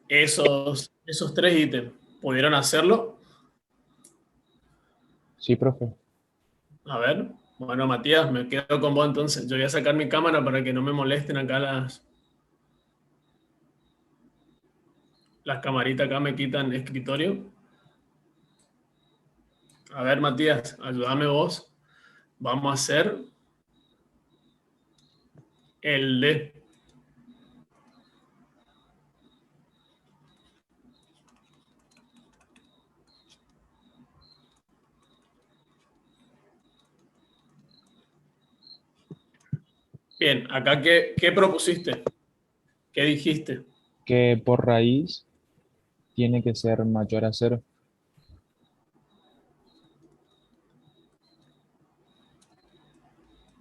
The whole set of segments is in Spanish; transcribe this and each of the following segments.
Esos tres ítems, ¿pudieron hacerlo? Sí, profe. A ver, bueno, Matías, me quedo con vos entonces. Yo voy a sacar mi cámara para que no me molesten acá las camaritas acá me quitan escritorio. A ver, Matías, ayúdame vos. Vamos a hacer el D. Bien, acá ¿qué propusiste? ¿Qué dijiste? Que por raíz tiene que ser mayor a cero.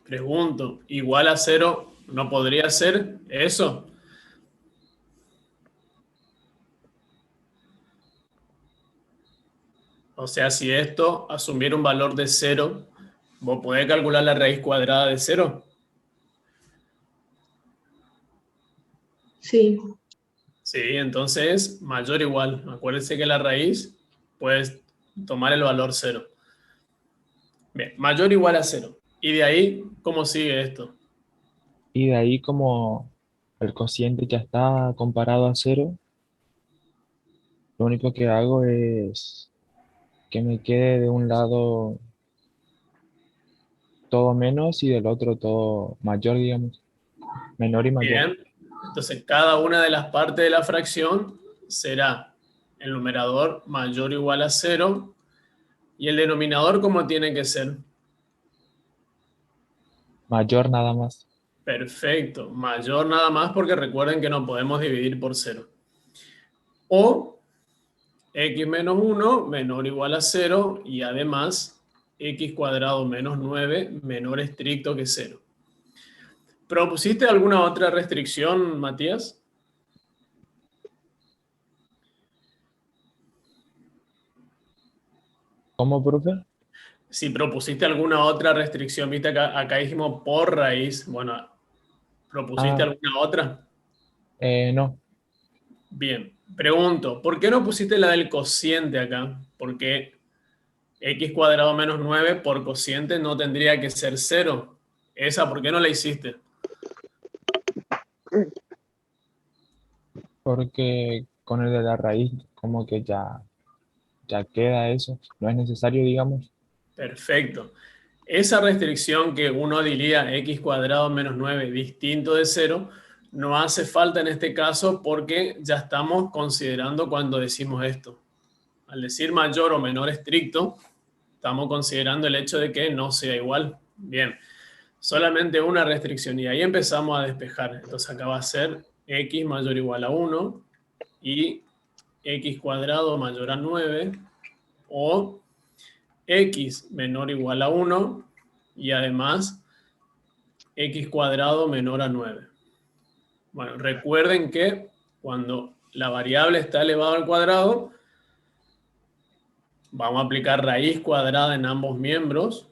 Pregunto, igual a cero, ¿no podría ser eso? O sea, si esto asumiera un valor de cero, ¿vos podés calcular la raíz cuadrada de cero? Sí, Sí, entonces mayor o igual. Acuérdense que la raíz puedes tomar el valor cero. Bien, mayor o igual a cero. Y de ahí, ¿cómo sigue esto? Y de ahí como el cociente ya está comparado a cero, lo único que hago es que me quede de un lado todo menos y del otro todo mayor, digamos, menor y mayor. Bien, entonces cada una de las partes de la fracción será el numerador mayor o igual a cero y el denominador, ¿cómo tiene que ser? Mayor nada más. Perfecto, mayor nada más porque recuerden que no podemos dividir por cero. O x menos uno menor o igual a cero y además x cuadrado menos 9 menor estricto que cero. ¿Propusiste alguna otra restricción, Matías? ¿Cómo, profe? Si propusiste alguna otra restricción, viste acá dijimos por raíz. Bueno, ¿propusiste Ah, alguna otra? no, Bien, pregunto, ¿por qué no pusiste la del cociente acá? Porque x cuadrado menos 9 por cociente no tendría que ser cero. Esa, ¿por qué no la hiciste? porque con el de la raíz como que ya queda eso. No es necesario, digamos. Perfecto. Esa restricción que uno diría x cuadrado menos 9 distinto de cero, no hace falta en este caso porque ya estamos considerando cuando decimos esto. Al decir mayor o menor estricto, estamos considerando el hecho de que no sea igual. Bien, solamente una restricción y ahí empezamos a despejar. Entonces acá va a ser x mayor o igual a uno y x cuadrado mayor a 9 o x menor o igual a uno y además x cuadrado menor a 9. Bueno, recuerden que cuando la variable está elevada al cuadrado, vamos a aplicar raíz cuadrada en ambos miembros,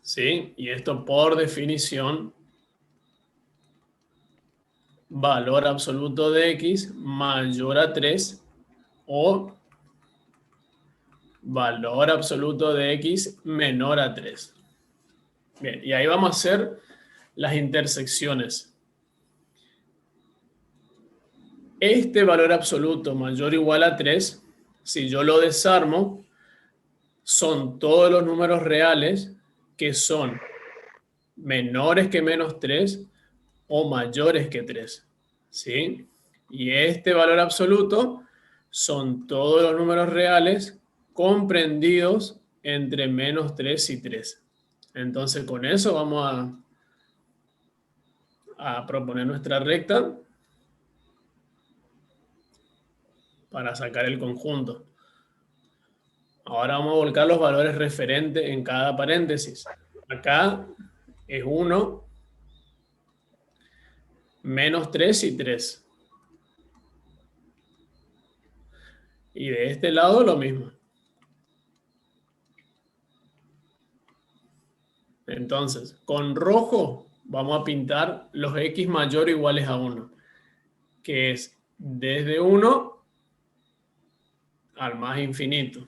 ¿sí? Y esto por definición, valor absoluto de x mayor a 3 o valor absoluto de x menor a 3. Bien, y ahí vamos a hacer las intersecciones. Este valor absoluto mayor o igual a 3, si yo lo desarmo, son todos los números reales que son menores que menos 3 o mayores que 3, ¿sí? Y este valor absoluto son todos los números reales comprendidos entre menos 3 y 3. Entonces con eso vamos a proponer nuestra recta para sacar el conjunto. Ahora vamos a volcar los valores referentes en cada paréntesis. Acá es 1, menos 3 y 3. Y de este lado lo mismo. Entonces, con rojo vamos a pintar los x mayor o iguales a 1. que es desde 1 al más infinito.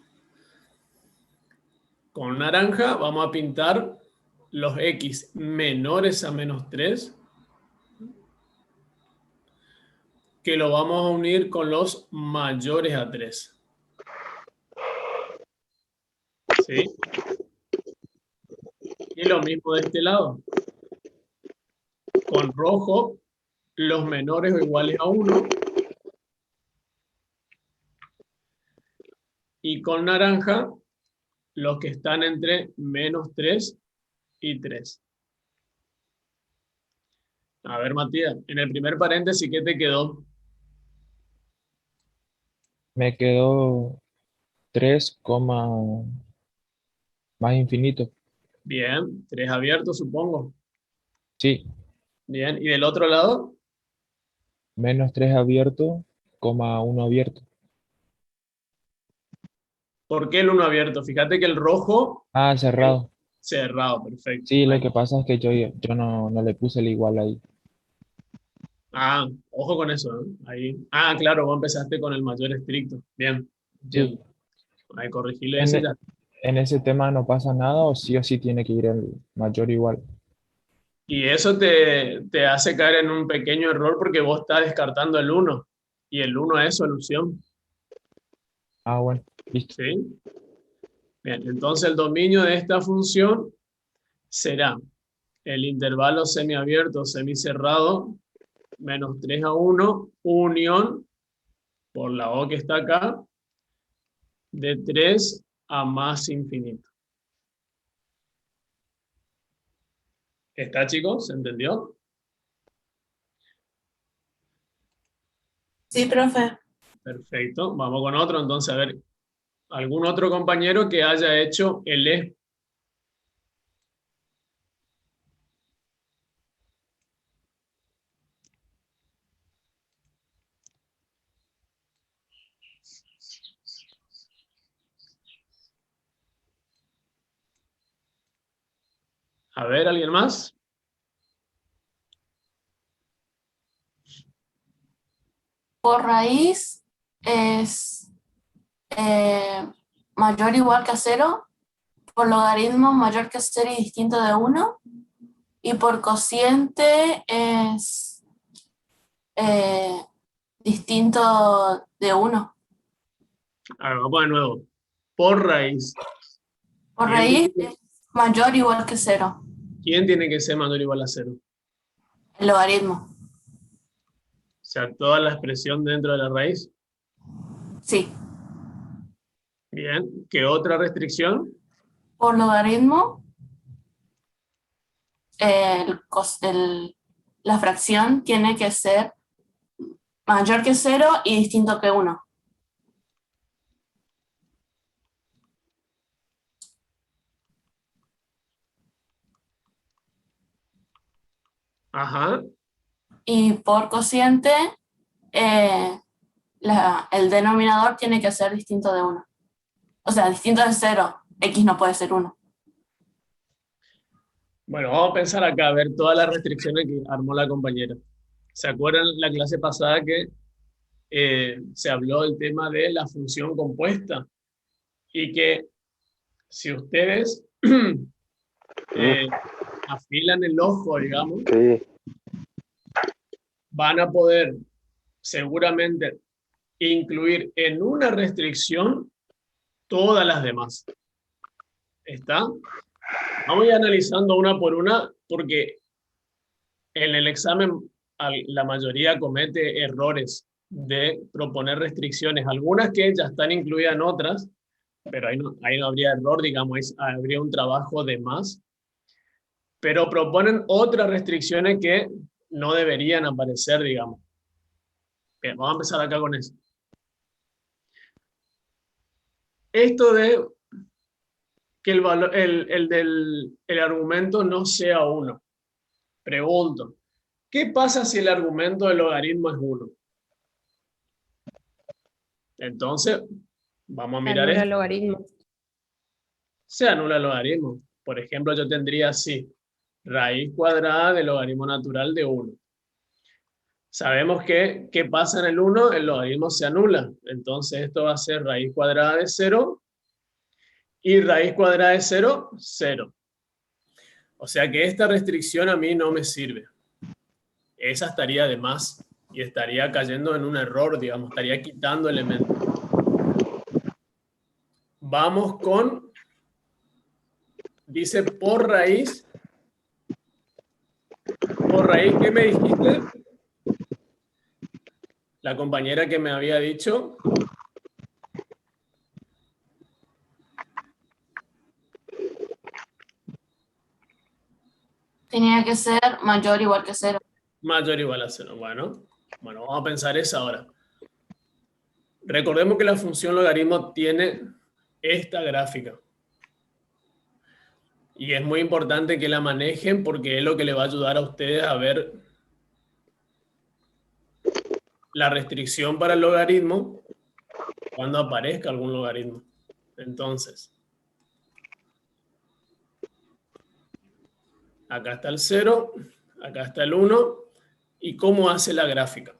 Con naranja vamos a pintar los x menores a menos 3, que lo vamos a unir con los mayores a 3. ¿Sí? Y lo mismo de este lado. Con rojo, los menores o iguales a 1. Y con naranja, los que están entre menos 3 y 3. A ver, Matías, en el primer paréntesis, ¿qué te quedó? Me quedó 3, más infinito. Bien, 3 abiertos, supongo. Sí, Bien, y del otro lado, menos 3 abierto, uno abierto. ¿por qué el uno abierto? Fíjate que el rojo, Ah, el cerrado. cerrado, perfecto. Sí, lo Ahí. que pasa es que yo no le puse el igual ahí. Ah, ojo con eso, ¿eh? Ahí. Ah, claro, vos empezaste con el mayor estricto. Bien, Sí, entiendo. Ahí corregirle en, ese e- ya. en ese tema no pasa nada o sí tiene que ir el mayor igual. Y eso te hace caer en un pequeño error porque vos estás descartando el uno. Y el uno es solución. Ah, bueno, listo. ¿Sí? Bien, entonces el dominio de esta función será el intervalo semiabierto o semicerrado menos 3 a 1 unión por la O que está acá de 3 a más infinito. ¿Está, chicos? ¿Se entendió? Sí, profe. Perfecto. Vamos con otro. Entonces, a ver, ¿algún otro compañero que haya hecho el E? A ver, ¿alguien más? Por raíz es mayor o igual que a 0. Por logaritmo mayor que 0 y distinto de 1. Y por cociente es eh, distinto de 1. A ver, vamos de nuevo. Por raíz. Por ¿Quién raíz tiene, es mayor o igual que 0. quién tiene que ser mayor o igual a cero? El logaritmo. O sea, toda la expresión dentro de la raíz. Sí. Bien. ¿Qué otra restricción? Por logaritmo, la fracción tiene que ser mayor que 0 y distinto que 1. Ajá. Y por cociente, eh, el denominador tiene que ser distinto de 1. O sea, distinto de 0. X no puede ser 1. Bueno, vamos a pensar acá, a ver todas las restricciones que armó la compañera. ¿Se acuerdan la clase pasada que se habló del tema de la función compuesta? Y que si ustedes eh, afilan el ojo, digamos, Sí, van a poder seguramente incluir en una restricción todas las demás. ¿Está? Vamos a ir analizando una por una porque en el examen la mayoría comete errores de proponer restricciones, algunas que ya están incluidas en otras, pero ahí no habría error, digamos, habría un trabajo de más, pero proponen otras restricciones que no deberían aparecer, digamos. Bien, vamos a empezar acá con eso. Esto de que el, valor, el argumento no sea uno. Pregunto, ¿qué pasa si el argumento del logaritmo es uno? Entonces, vamos a mirar Anula esto. el logaritmo. Se anula el logaritmo. Por ejemplo, yo tendría así, raíz cuadrada del logaritmo natural de 1. Sabemos que, ¿qué pasa en el 1? El logaritmo se anula. Entonces esto va a ser raíz cuadrada de 0 y raíz cuadrada de 0, 0. O sea que esta restricción a mí no me sirve. Esa estaría de más y estaría cayendo en un error, digamos, estaría quitando elementos. Vamos con, dice por raíz, ¿qué me dijiste? La compañera que me había dicho. Tenía que ser mayor o igual que 0. Mayor o igual a 0. Bueno, vamos a pensar esa ahora. Recordemos que la función logaritmo tiene esta gráfica. Y es muy importante que la manejen porque es lo que le va a ayudar a ustedes a ver la restricción para el logaritmo cuando aparezca algún logaritmo. Entonces, acá está el 0, acá está el 1. ¿Y cómo hace la gráfica?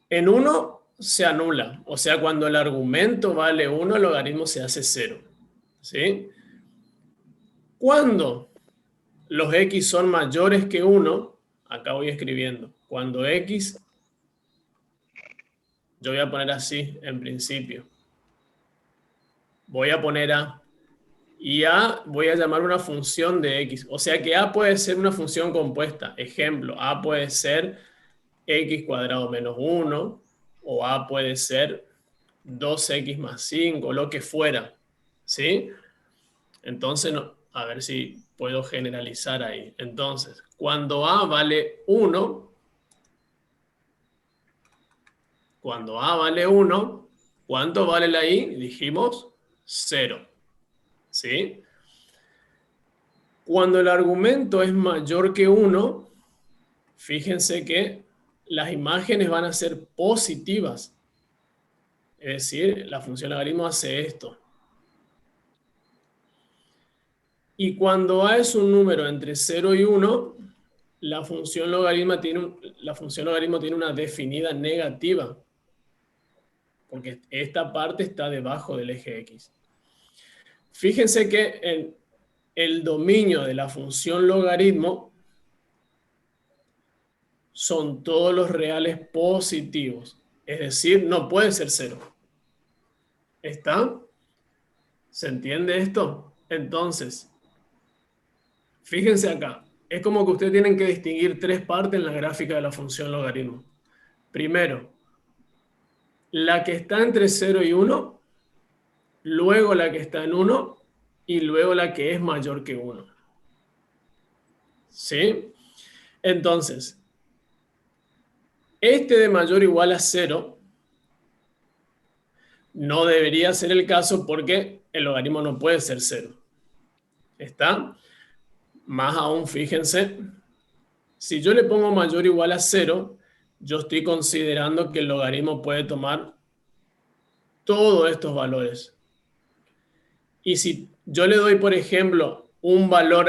En 1 se anula, o sea, cuando el argumento vale 1, el logaritmo se hace 0. ¿Sí? Cuando los x son mayores que 1, acá voy escribiendo, cuando x, yo voy a poner así en principio, voy a poner a, y a voy a llamar una función de x, o sea que a puede ser una función compuesta, ejemplo, a puede ser x cuadrado menos 1, o a puede ser 2x más 5, lo que fuera, ¿sí? Entonces, no, a ver si puedo generalizar ahí. Entonces, cuando a vale 1, ¿cuánto vale la i? Dijimos 0, ¿sí? Cuando el argumento es mayor que 1, fíjense que las imágenes van a ser positivas. Es decir, la función logaritmo hace esto. Y cuando a es un número entre 0 y 1, la función logaritmo tiene una definida negativa, porque esta parte está debajo del eje X. Fíjense que en el dominio de la función logaritmo son todos los reales positivos, es decir, no puede ser 0. ¿Está? ¿Se entiende esto? Entonces, fíjense acá, es como que ustedes tienen que distinguir tres partes en la gráfica de la función logaritmo. Primero, la que está entre 0 y 1, luego la que está en 1 y luego la que es mayor que 1. ¿Sí? Entonces, este de mayor o igual a 0 no debería ser el caso porque el logaritmo no puede ser 0. ¿Está? Más aún, fíjense, si yo le pongo mayor o igual a 0, yo estoy considerando que el logaritmo puede tomar todos estos valores. Y si yo le doy, por ejemplo, un valor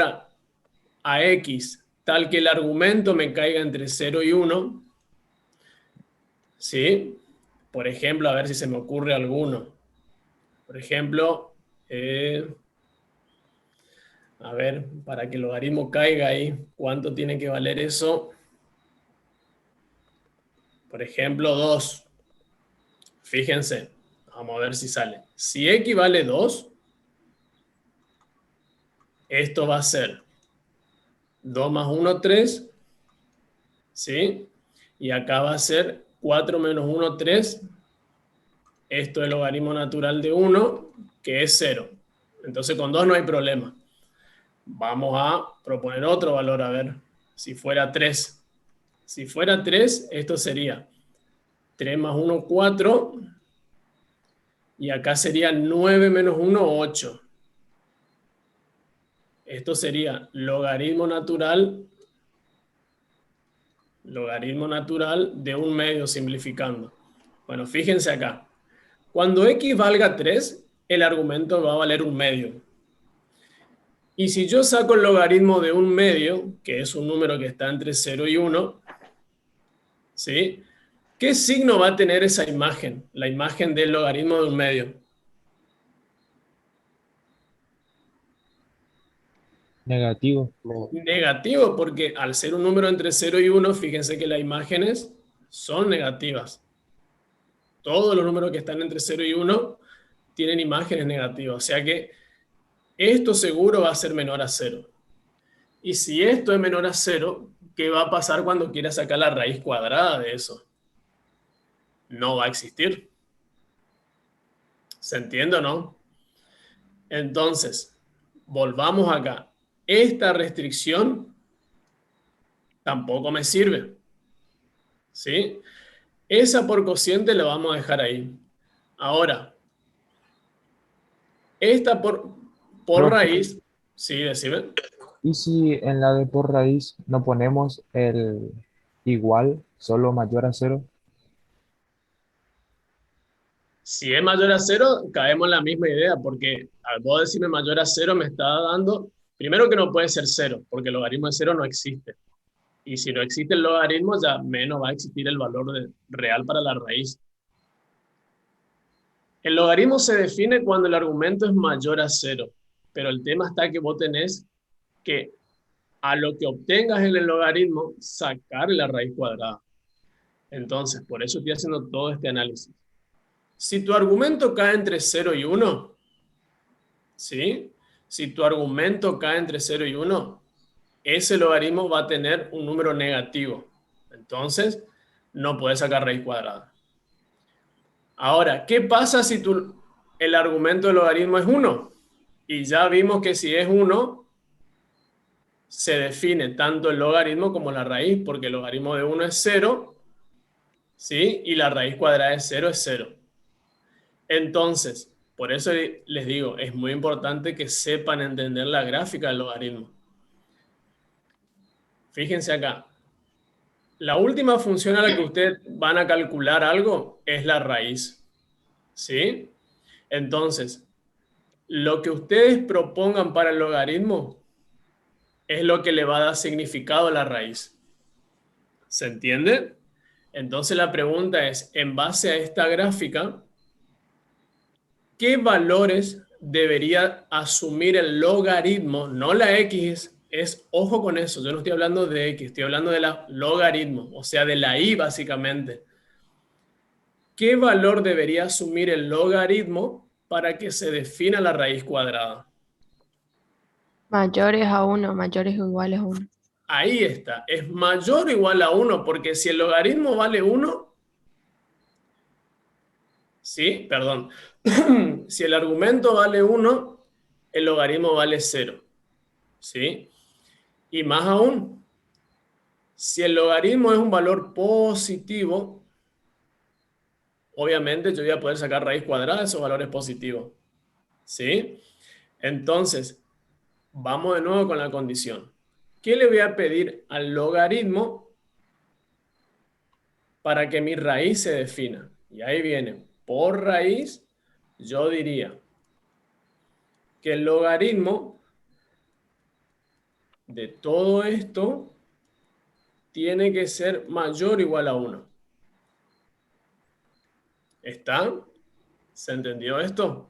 a x tal que el argumento me caiga entre 0 y 1, ¿sí? Por ejemplo, a ver si se me ocurre alguno. Por ejemplo, a ver, para que el logaritmo caiga ahí, ¿cuánto tiene que valer eso? Por ejemplo, 2. Fíjense, vamos a ver si sale. Si x vale 2, esto va a ser 2 más 1, 3, ¿sí? Y acá va a ser 4 menos 1, 3. Esto es el logaritmo natural de 1, que es 0. Entonces con 2 no hay problema. Vamos a proponer otro valor, a ver, si fuera 3. Si fuera 3, esto sería 3 más 1, 4. Y acá sería 9 menos 1, 8. Esto sería logaritmo natural de 1 medio simplificando. Bueno, fíjense acá. Cuando x valga 3, el argumento va a valer 1 medio. Y si yo saco el logaritmo de un medio, que es un número que está entre 0 y 1, ¿sí? ¿Qué signo va a tener esa imagen? La imagen del logaritmo de un medio. Negativo. Negativo, porque al ser un número entre 0 y 1, fíjense que las imágenes son negativas. Todos los números que están entre 0 y 1 tienen imágenes negativas. O sea que esto seguro va a ser menor a 0. Y si esto es menor a 0, ¿qué va a pasar cuando quiera sacar la raíz cuadrada de eso? No va a existir. ¿Se entiende o no? Entonces, volvamos acá. Esta restricción tampoco me sirve. ¿Sí? Esa por cociente la vamos a dejar ahí. Ahora, esta por Profe, raíz, sí, decime. ¿y si en la de por raíz no ponemos el igual, solo mayor a cero? Si es mayor a 0, caemos en la misma idea, porque al vos decirme mayor a 0 me está dando, primero que no puede ser 0, porque el logaritmo de 0 no existe. Y si no existe el logaritmo, ya menos va a existir el valor real para la raíz. El logaritmo se define cuando el argumento es mayor a 0, pero el tema está que vos tenés que a lo que obtengas en el logaritmo, sacar la raíz cuadrada. Entonces, por eso estoy haciendo todo este análisis. Si tu argumento cae entre 0 y 1, ¿sí? Si tu argumento cae entre 0 y 1, ese logaritmo va a tener un número negativo. Entonces, no puedes sacar raíz cuadrada. Ahora, ¿qué pasa si el argumento del logaritmo es 1? Y ya vimos que si es 1, se define tanto el logaritmo como la raíz, porque el logaritmo de 1 es 0, ¿sí? Y la raíz cuadrada de 0 es 0. Entonces, por eso les digo, es muy importante que sepan entender la gráfica del logaritmo. Fíjense acá. La última función a la que ustedes van a calcular algo es la raíz, ¿sí? Entonces, lo que ustedes propongan para el logaritmo es lo que le va a dar significado a la raíz. ¿Se entiende? Entonces la pregunta es, en base a esta gráfica, ¿qué valores debería asumir el logaritmo? No la x, ojo con eso, yo no estoy hablando de x, estoy hablando de la logaritmo, o sea, de la y básicamente. ¿Qué valor debería asumir el logaritmo para que se defina la raíz cuadrada? Mayores a uno, mayores o iguales a uno. Ahí está, es mayor o igual a 1, porque si el logaritmo vale 1, ¿sí? Perdón. Si el argumento vale 1, el logaritmo vale 0, ¿sí? Y más aún, si el logaritmo es un valor positivo, obviamente yo voy a poder sacar raíz cuadrada de esos valores positivos, ¿sí? Entonces, vamos de nuevo con la condición. ¿Qué le voy a pedir al logaritmo para que mi raíz se defina? Y ahí viene, por raíz, yo diría que el logaritmo de todo esto tiene que ser mayor o igual a 1. ¿Está? ¿Se entendió esto?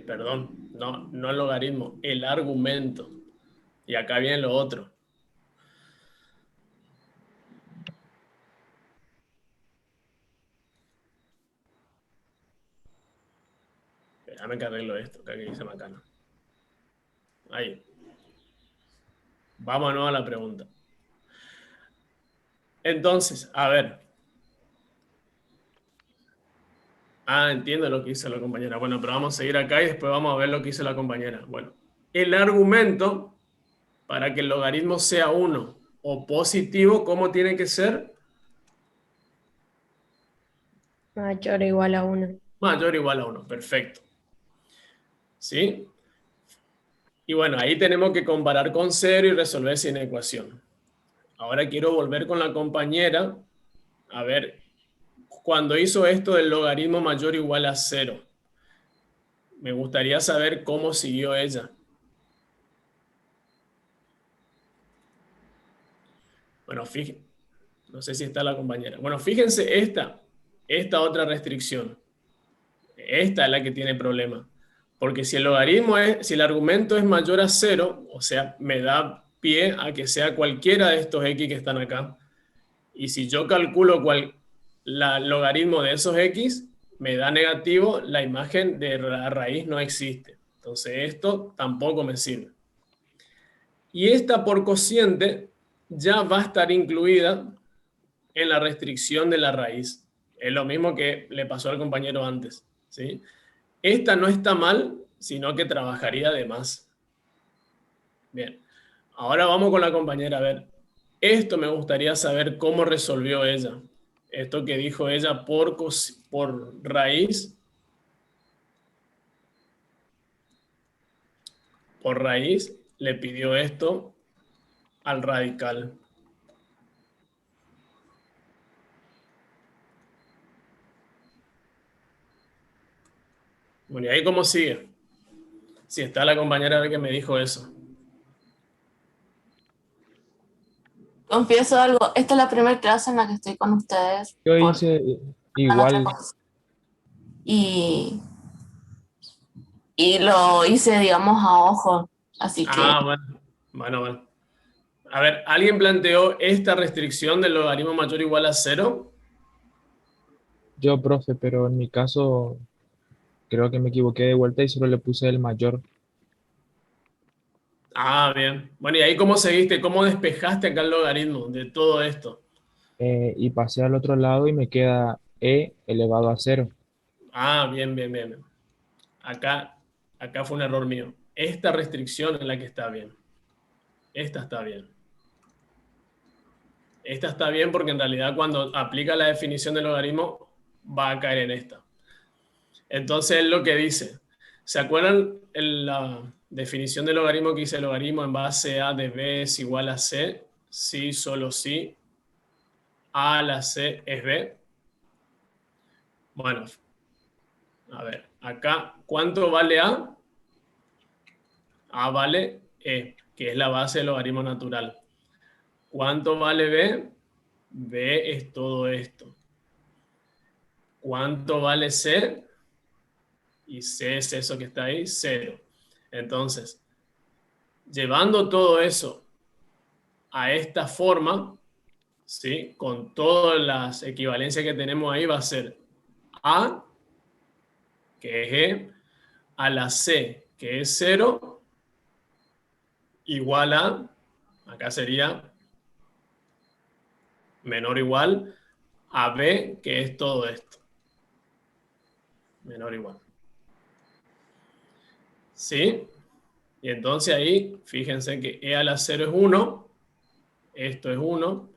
Perdón, no el logaritmo, el argumento. Y acá viene lo otro. Déjame que arreglo esto, acá que dice Macana. Ahí. Vamos a la pregunta. Entonces, a ver. Ah, entiendo lo que hizo la compañera. Bueno, pero vamos a seguir acá y después vamos a ver lo que hizo la compañera. Bueno, el argumento para que el logaritmo sea 1 o positivo, ¿cómo tiene que ser? Mayor o igual a uno. Mayor o igual a 1. Perfecto. ¿Sí? Y bueno, ahí tenemos que comparar con 0 y resolver sin ecuación. Ahora quiero volver con la compañera. A ver, cuando hizo esto del logaritmo mayor o igual a 0, Me gustaría saber cómo siguió ella. Bueno, fíjense, no sé si está la compañera. Bueno, fíjense esta otra restricción. Esta es la que tiene problema. Porque si el logaritmo si el argumento es mayor a 0, o sea, me da pie a que sea cualquiera de estos x que están acá. Y si yo calculo logaritmo de esos x, me da negativo, la imagen de la raíz no existe. Entonces esto tampoco me sirve. Y esta por cociente ya va a estar incluida en la restricción de la raíz. Es lo mismo que le pasó al compañero antes, ¿sí? Esta no está mal, sino que trabajaría de más. Bien, ahora vamos con la compañera. A ver, esto me gustaría saber cómo resolvió ella. Esto que dijo ella por raíz. Por raíz le pidió esto al radical. Bueno, ¿y ahí cómo sigue? Si está la compañera que me dijo eso. Confieso algo, esta es la primera clase en la que estoy con ustedes Yo por hice la otra igual, cosa. Y, y lo hice, digamos, a ojo. Así que Ah, bueno. Bueno. A ver, ¿alguien planteó esta restricción del logaritmo mayor o igual a 0? yo, profe, pero en mi caso creo que me equivoqué de vuelta y solo le puse el mayor. Ah, bien. Bueno, ¿y ahí cómo seguiste? ¿Cómo despejaste acá el logaritmo de todo esto? Y pasé al otro lado y me queda e elevado a 0. Ah, bien. Acá fue un error mío. Esta restricción es la que está bien. Esta está bien. Esta está bien porque en realidad cuando aplica la definición del logaritmo va a caer en esta. Entonces es lo que dice. ¿Se acuerdan la definición del logaritmo que dice el logaritmo en base a de b es igual a c? Sí, solo sí. A a la c es b. Bueno, a ver, acá, ¿cuánto vale a? A vale e, que es la base del logaritmo natural. ¿Cuánto vale b? B es todo esto. ¿Cuánto vale c? Y c es eso que está ahí, 0. Entonces, llevando todo eso a esta forma, ¿sí? Con todas las equivalencias que tenemos ahí, va a ser A, que es E, a la C, que es 0, igual a, acá sería menor o igual, a B, que es todo esto. Menor o igual. ¿Sí? Y entonces ahí, fíjense que E a la 0 es 1, esto es 1,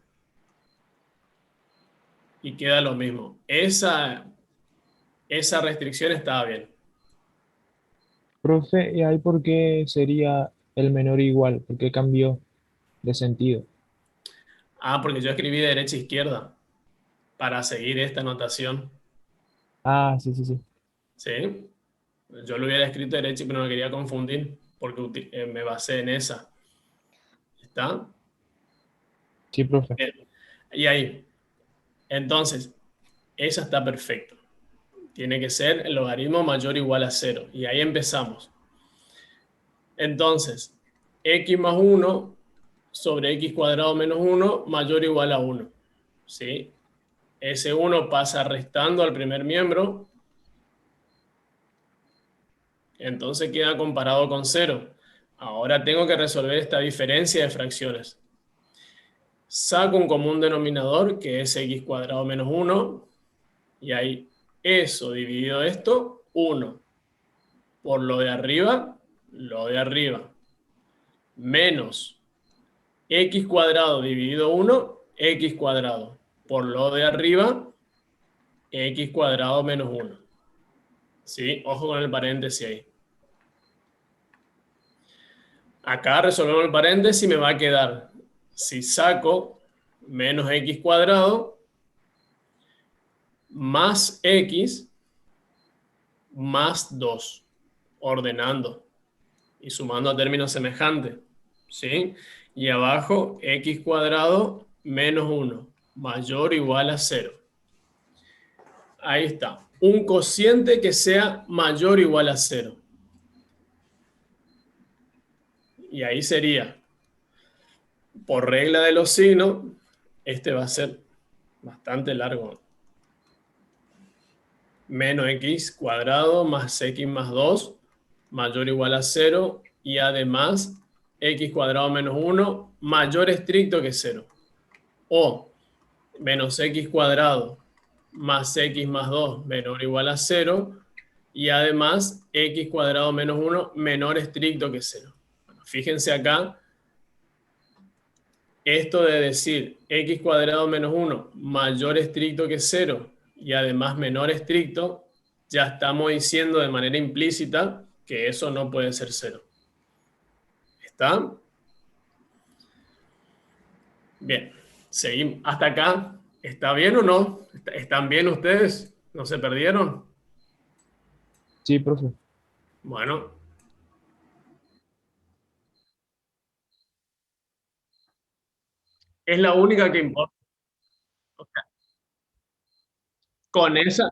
y queda lo mismo. Esa restricción estaba bien. Profe, ¿y ahí por qué sería el menor igual? ¿Por qué cambió de sentido? Ah, porque yo escribí de derecha a izquierda para seguir esta notación. Ah, sí. ¿Sí? Yo lo hubiera escrito derecha, pero no quería confundir porque me basé en esa. ¿Está? Sí, profe. Bien. Y ahí. Entonces, esa está perfecta. Tiene que ser el logaritmo mayor o igual a 0. Y ahí empezamos. Entonces, x más 1 sobre x cuadrado menos 1 mayor o igual a 1. ¿Sí? Ese 1 pasa restando al primer miembro. Entonces queda comparado con 0. Ahora tengo que resolver esta diferencia de fracciones. Saco un común denominador que es x cuadrado menos 1 y ahí eso dividido esto, 1 por lo de arriba, menos x cuadrado dividido 1, x cuadrado por lo de arriba, x cuadrado menos 1. ¿Sí? Ojo con el paréntesis ahí. Acá resolvemos el paréntesis y me va a quedar, si saco menos x cuadrado más x más 2. ordenando y sumando a términos semejantes, ¿sí? Y abajo, x cuadrado menos 1, mayor o igual a 0. Ahí está. Un cociente que sea mayor o igual a 0. Y ahí sería, por regla de los signos, este va a ser bastante largo. Menos x cuadrado más x más 2, mayor o igual a 0. Y además, x cuadrado menos 1, mayor estricto que 0. O menos x cuadrado más x más 2 menor o igual a 0, y además x cuadrado menos 1 menor estricto que 0. Bueno, fíjense acá, esto de decir x cuadrado menos 1 mayor estricto que 0 y además menor estricto, ya estamos diciendo de manera implícita que eso no puede ser 0. ¿Está? Bien, seguimos. ¿Hasta acá? ¿Está bien o no? ¿Están bien ustedes? ¿No se perdieron? Sí, profe. Bueno, es la única que importa. Con esa,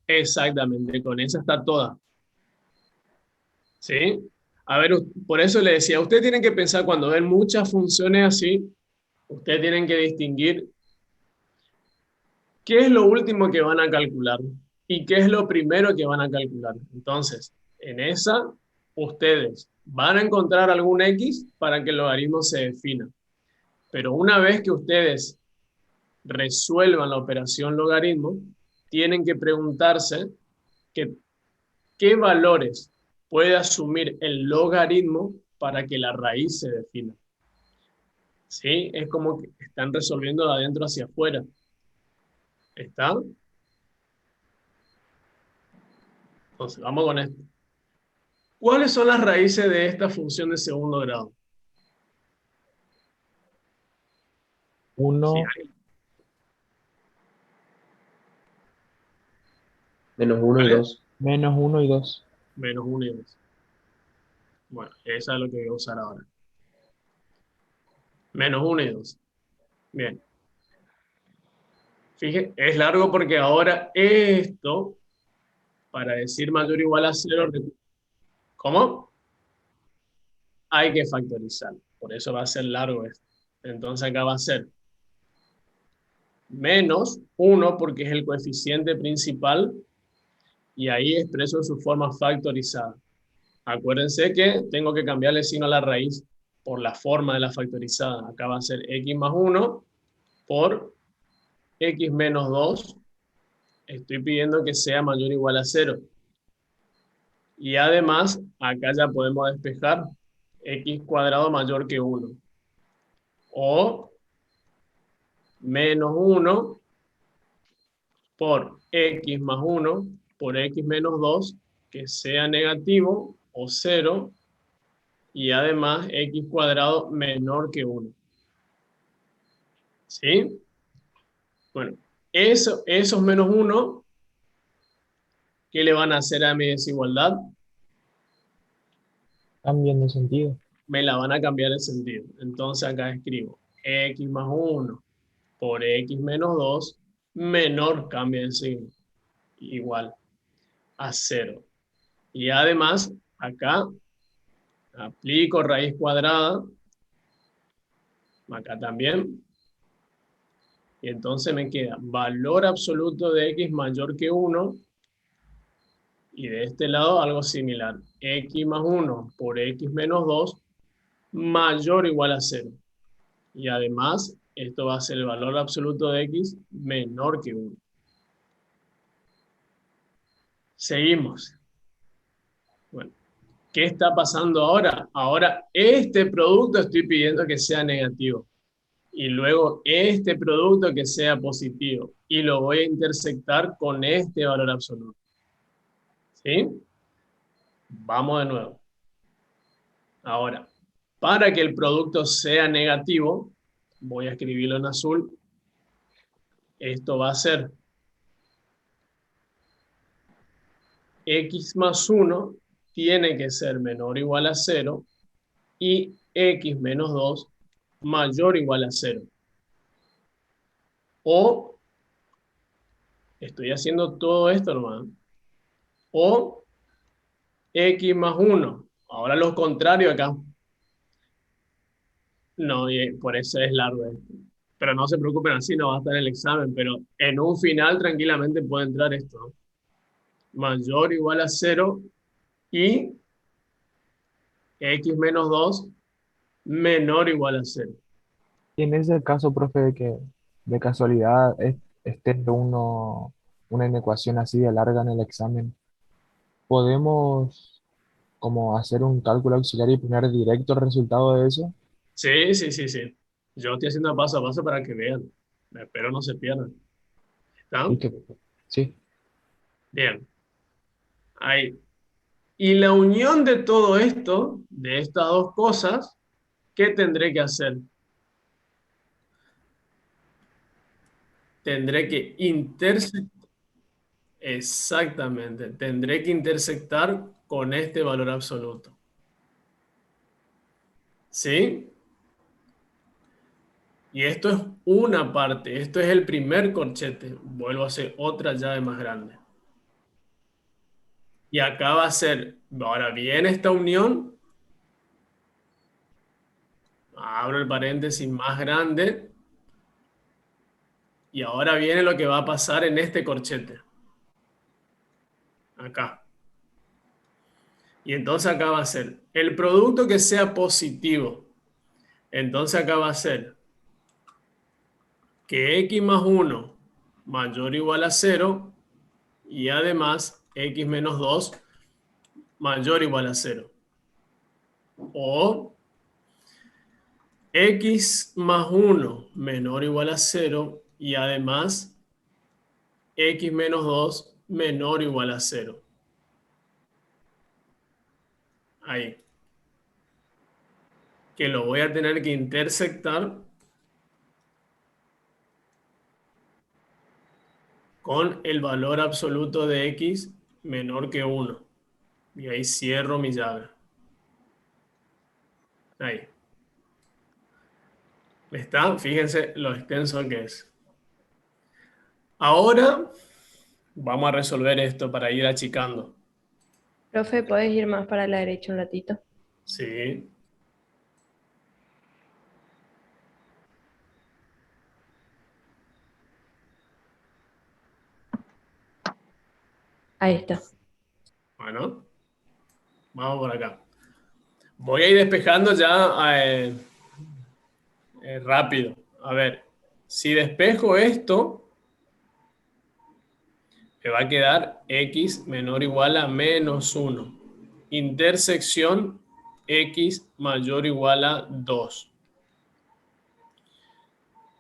exactamente, con esa está toda. ¿Sí? A ver, por eso le decía, ustedes tienen que pensar cuando ven muchas funciones así, ustedes tienen que distinguir qué es lo último que van a calcular y qué es lo primero que van a calcular. Entonces, en esa, ustedes van a encontrar algún X para que el logaritmo se defina. Pero una vez que ustedes resuelvan la operación logaritmo, tienen que preguntarse que, qué valores puede asumir el logaritmo para que la raíz se defina. ¿Sí? Es como que están resolviendo de adentro hacia afuera. ¿Está? Entonces, vamos con esto. ¿Cuáles son las raíces de esta función de segundo grado? Sí, 1, Menos uno y ¿cuál es? 2. menos 1 y 2. Menos 1 y 2. Bueno, esa es lo que voy a usar ahora. Menos 1 y 2. Bien. Fíjense, es largo porque ahora esto, para decir mayor o igual a 0, ¿cómo? Hay que factorizar. Por eso va a ser largo esto. Entonces acá va a ser menos 1 porque es el coeficiente principal y ahí expreso en su forma factorizada. Acuérdense que tengo que cambiarle el signo a la raíz por la forma de la factorizada. Acá va a ser x más 1 por x menos 2. Estoy pidiendo que sea mayor o igual a 0. Y además, acá ya podemos despejar x cuadrado mayor que 1. O menos 1 por x más 1 por x menos 2, que sea negativo o 0, y además x cuadrado menor que 1. ¿Sí? Bueno, esos menos 1, ¿qué le van a hacer a mi desigualdad? Cambian de sentido. Me la van a cambiar el sentido. Entonces acá escribo x más 1 por x menos 2 menor, cambia el signo, igual a 0. Y además, acá aplico raíz cuadrada, acá también, y entonces me queda valor absoluto de x mayor que 1, y de este lado algo similar, x más 1 por x menos 2 mayor o igual a 0. Y además, esto va a ser el valor absoluto de x menor que 1. Seguimos. Bueno, ¿qué está pasando ahora? Ahora este producto estoy pidiendo que sea negativo. Y luego este producto que sea positivo. Y lo voy a intersectar con este valor absoluto. ¿Sí? Vamos de nuevo. Ahora, para que el producto sea negativo, voy a escribirlo en azul. Esto va a ser x más 1 tiene que ser menor o igual a 0 y x menos 2 mayor o igual a 0. O estoy haciendo todo esto, hermano. O x más 1. Ahora lo contrario acá. No, y por eso es largo esto. Pero no se preocupen, así no va a estar el examen. Pero en un final tranquilamente puede entrar esto, ¿no? Mayor o igual a 0 y x menos 2 menor o igual a 0. Y en ese caso, profe, de que de casualidad esté una inecuación así de larga en el examen, ¿podemos como hacer un cálculo auxiliar y poner directo el resultado de eso? Sí, sí, sí, sí. Yo estoy haciendo paso a paso para que vean. Espero no se pierdan. ¿Está? Y que, sí, Bien. Ahí. Y la unión de todo esto, de estas dos cosas, ¿qué tendré que hacer? Tendré que intersectar. Exactamente. Tendré que intersectar con este valor absoluto. ¿Sí? Y esto es una parte. Esto es el primer corchete. Vuelvo a hacer otra llave más grande. Y acá va a ser, ahora viene esta unión, abro el paréntesis más grande, y ahora viene lo que va a pasar en este corchete. Acá. Y entonces acá va a ser el producto que sea positivo. Entonces acá va a ser que x más 1 mayor o igual a 0 y además x menos 2 mayor o igual a 0. O x más 1 menor o igual a 0 y además x menos 2 menor o igual a 0. Ahí. Que lo voy a tener que intersectar con el valor absoluto de x menor que 1. Y ahí cierro mi llave. Ahí. ¿Está? Fíjense lo extenso que es. Ahora vamos a resolver esto para ir achicando. Profe, ¿podés ir más para la derecha un ratito? Sí. Ahí está. Bueno, vamos por acá. Voy a ir despejando ya rápido. A ver, si despejo esto, me va a quedar x menor o igual a menos 1. Intersección x mayor o igual a 2.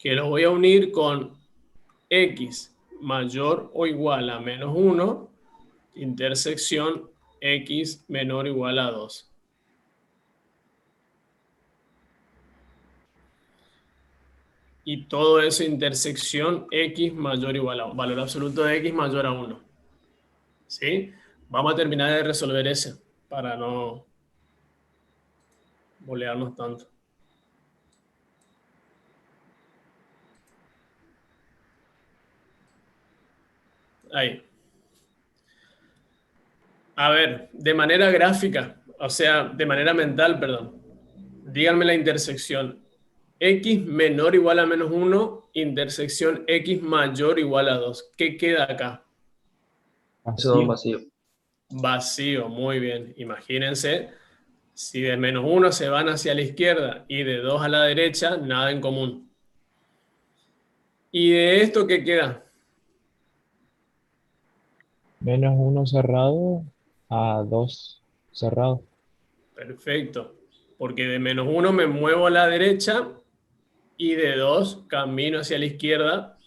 Que lo voy a unir con x mayor o igual a menos 1. Intersección x menor o igual a 2. Y todo eso intersección x mayor o igual a 1. Valor absoluto de x mayor a 1. ¿Sí? Vamos a terminar de resolver ese para no bolearnos tanto. Ahí. A ver, de manera gráfica, o sea, de manera mental, perdón. Díganme la intersección x menor o igual a menos 1, intersección x mayor o igual a 2. ¿Qué queda acá? Eso da un vacío. vacío. Vacío, muy bien. Imagínense, si de menos 1 se van hacia la izquierda y de 2 a la derecha, nada en común. ¿Y de esto qué queda? Menos uno cerrado a dos cerrado. Perfecto. Porque de menos 1 me muevo a la derecha y de 2 camino hacia la izquierda.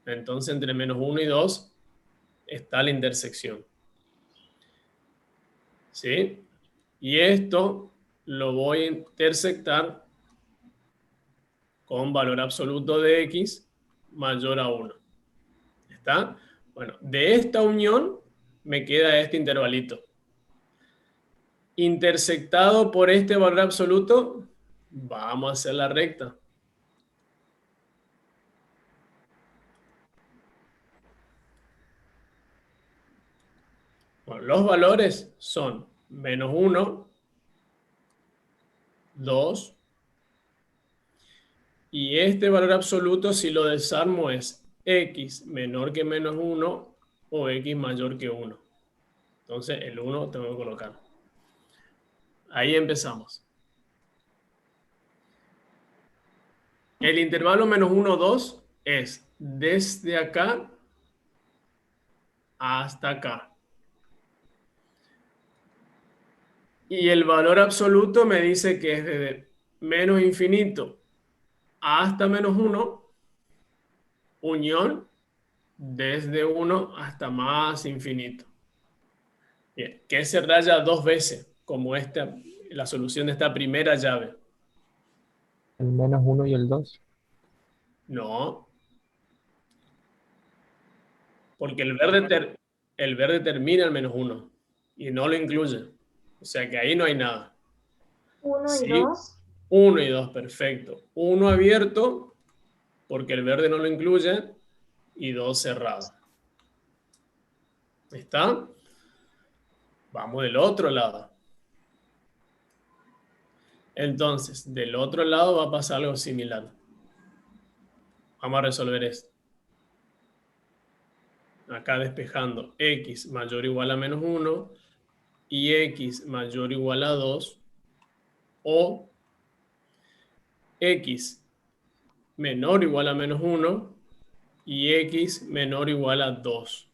Entonces entre menos 1 y 2 está la intersección. ¿Sí? Y esto lo voy a intersectar con valor absoluto de x mayor a 1. ¿Está? Bueno, de esta unión me queda este intervalito. intersectado por este valor absoluto, vamos a hacer la recta. Bueno, los valores son -1, 2, y este valor absoluto, si lo desarmo, es x menor que -1 o x mayor que 1. Entonces el 1 tengo que colocar. Ahí empezamos. El intervalo -1, 2 es desde acá hasta acá. Y el valor absoluto me dice que es desde menos infinito hasta -1, unión desde 1 hasta más infinito. Bien, que se raya dos veces, como la solución de esta primera llave. El -1 y el 2. No, porque el verde termina en -1 y no lo incluye. O sea que ahí no hay nada. 1 y Sí, 2. 1 y 2, perfecto. 1 abierto, porque el verde no lo incluye, y 2 cerrado. ¿Está? Vamos del otro lado. Entonces, del otro lado va a pasar algo similar. Vamos a resolver esto. Acá despejando x mayor o igual a -1 y x mayor o igual a 2, o x menor o igual a -1 y x menor o igual a 2,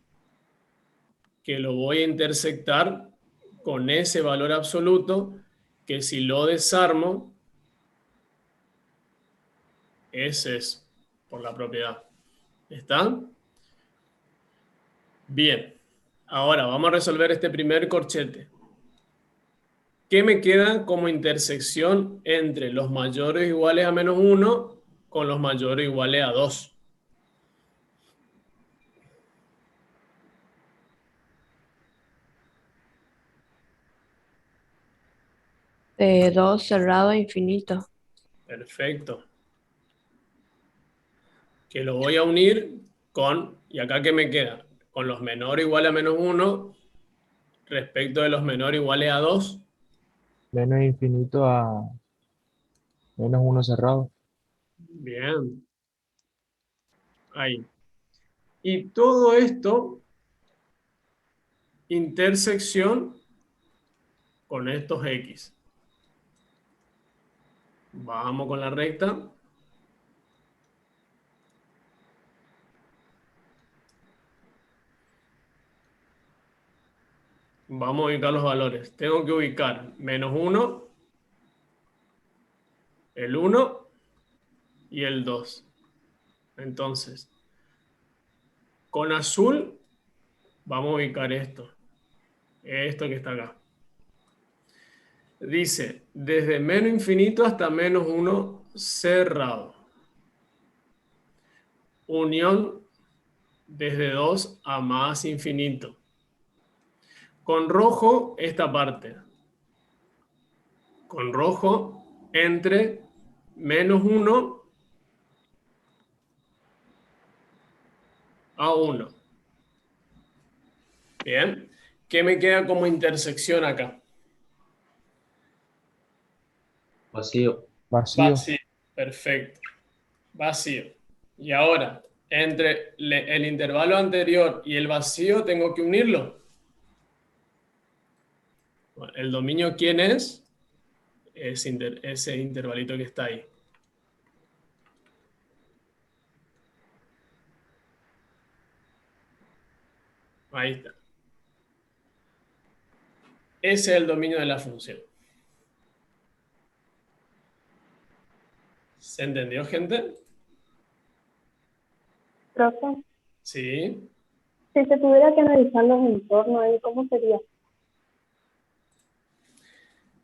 que lo voy a intersectar con ese valor absoluto, que si lo desarmo es eso, por la propiedad. ¿Está? Bien. Ahora vamos a resolver este primer corchete. ¿Qué me queda como intersección entre los mayores o iguales a -1 con los mayores o iguales a 2? De 2 cerrado a infinito. Perfecto. Que lo voy a unir con, ¿y acá qué me queda? Con los menores iguales a -1 respecto de los menores iguales a 2. Menos infinito a -1 cerrado. Bien. Ahí. Y todo esto, intersección con estos X. Vamos con la recta. Vamos a ubicar los valores. Tengo que ubicar -1, el 1 y el 2. Entonces, con azul vamos a ubicar esto. Esto que está acá. Dice, desde menos infinito hasta -1 cerrado. Unión desde 2 a más infinito. Con rojo esta parte. Con rojo entre -1 a 1. Bien. ¿Qué me queda como intersección acá? Vacío. Vacío. Vacío. Perfecto. Vacío. Y ahora, entre el intervalo anterior y el vacío, tengo que unirlo. Bueno, ¿el dominio quién es? Ese intervalito que está ahí. Ahí está. Ese es el dominio de la función. ¿Se entendió, gente? Profe, Sí. si se tuviera que analizar los entornos ahí, ¿cómo sería?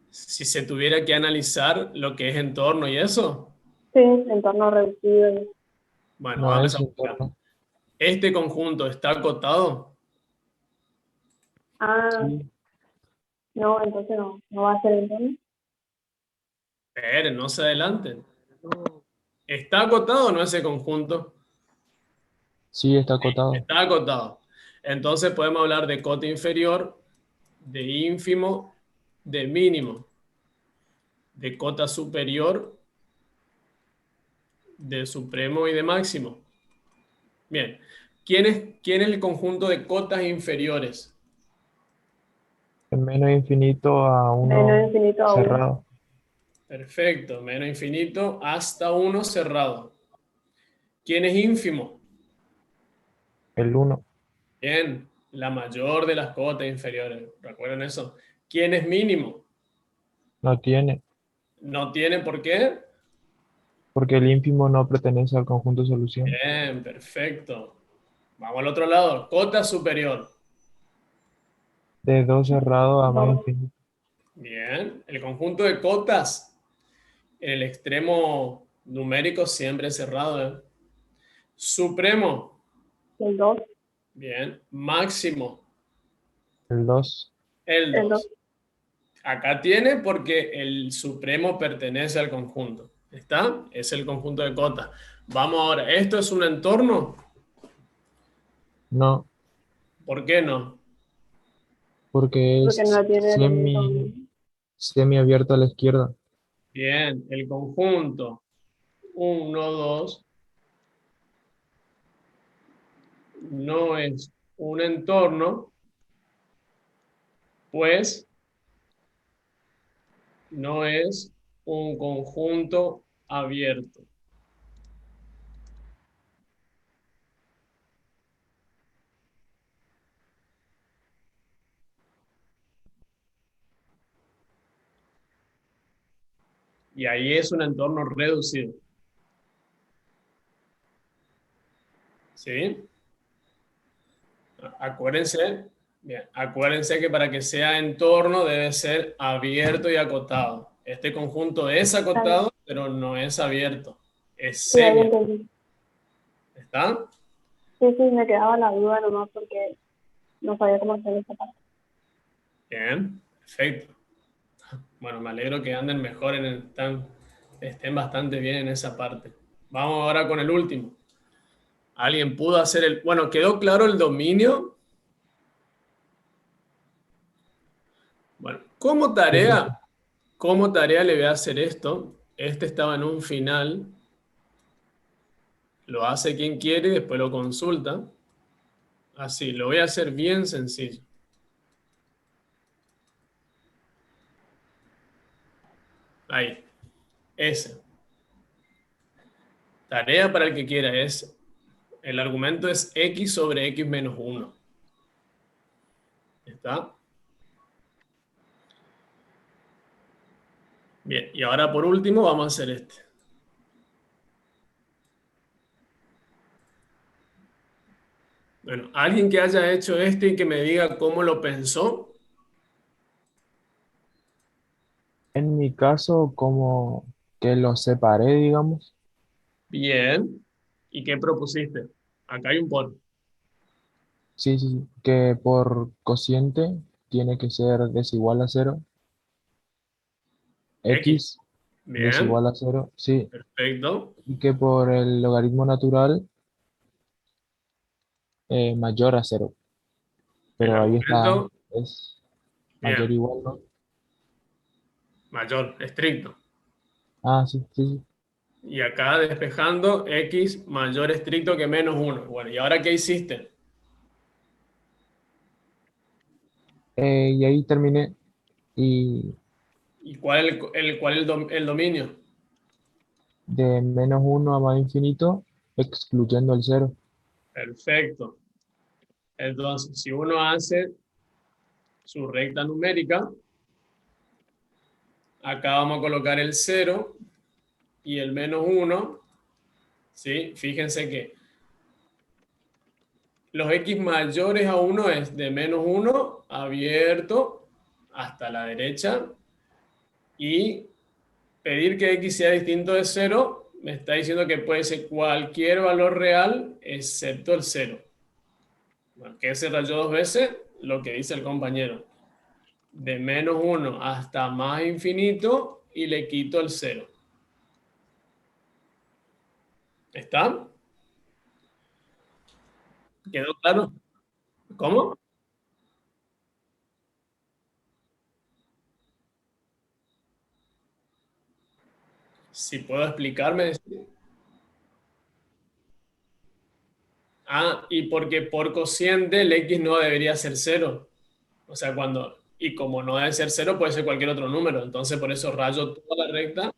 Si se tuviera que analizar lo que es entorno y eso, Sí, entorno reducido. bueno, No vamos es a su buscar. entorno. ¿Este conjunto está acotado? Ah, Sí. No, entonces no va a ser entonces. Esperen, no se adelanten. ¿Está acotado o no ese conjunto? Sí, está acotado. Está acotado. Entonces podemos hablar de cota inferior, de ínfimo, de mínimo, de cota superior, de supremo y de máximo. Bien. ¿Quién es el conjunto de cotas inferiores? De menos infinito a Menos uno infinito a 1. cerrado. Perfecto. Menos infinito hasta 1 cerrado. ¿Quién es ínfimo? El uno Bien. La mayor de las cotas inferiores. ¿Recuerdan eso? ¿Quién es mínimo? no tiene, No tiene por qué. porque el ínfimo no pertenece al conjunto de solución. Bien, perfecto. Vamos al otro lado. Cota superior. De 2 cerrado a más 2. infinito. Bien. El conjunto de cotas en el extremo numérico siempre cerrado, ¿eh? Supremo. El 2. Bien. Máximo. El 2 El El 2. 2. Acá tiene porque el supremo pertenece al conjunto. ¿Está? Es el conjunto de cotas. Vamos ahora. ¿Esto es un entorno? no, ¿Por qué no? porque Porque es no tiene elemento uno. semi abierto a la izquierda. Bien. El conjunto uno 2 no es un entorno, pues no es un conjunto abierto. Y ahí es un entorno reducido. ¿Sí? Acuérdense, bien, acuérdense que para que sea entorno debe ser abierto y acotado. Este conjunto es Claro. acotado, pero no es abierto. Es Sí, ahí semi. entendí. ¿Está? Sí, me quedaba la duda nomás porque no sabía cómo hacer esa parte. Bien, perfecto. Bueno, me alegro que anden mejor estén bastante bien en esa parte. Vamos ahora con el último. ¿Alguien pudo hacer el... Bueno, ¿quedó claro el dominio? Bueno, Sí, profe. como tarea le voy a hacer esto. Este estaba en un final. Lo hace quien quiere y después lo consulta. Así, lo voy a hacer bien sencillo. Ahí, ese. Tarea para el que quiera es, el argumento es x sobre x menos 1. ¿Está? Bien, y ahora por último vamos a hacer este. Bueno, alguien que haya hecho este y que me diga cómo lo pensó. En mi caso, como que los separé, digamos. Bien. ¿Y qué propusiste? Acá hay un por. Sí, sí, sí, que por cociente tiene que ser desigual a cero. X. X Bien. desigual a cero, sí. Perfecto. Y que por el logaritmo natural mayor a cero. El Pero ahí está, argumento, es mayor o bien. igual, ¿no? Mayor, estricto. Ah, sí, sí, sí. Y acá despejando x mayor estricto que menos 1. Bueno, ¿y ahora qué hiciste? Y ahí terminé. Y ¿Y cuál es el dominio? de menos uno a más infinito, excluyendo el cero. Perfecto. Entonces, si uno hace su recta numérica, acá vamos a colocar el 0 y el menos 1. ¿Sí? Fíjense que los x mayores a 1 es de menos 1 abierto hasta la derecha y pedir que x sea distinto de 0 me está diciendo que puede ser cualquier valor real excepto el 0. Bueno, que se rayó dos veces lo que dice el compañero. de menos 1 hasta más infinito y le quito el 0. ¿Está? ¿Quedó claro? ¿Cómo? Si puedo explicarme. Ah, y porque por cociente el x no debería ser 0. O sea, y como no debe ser 0, puede ser cualquier otro número. Entonces, por eso rayo toda la recta,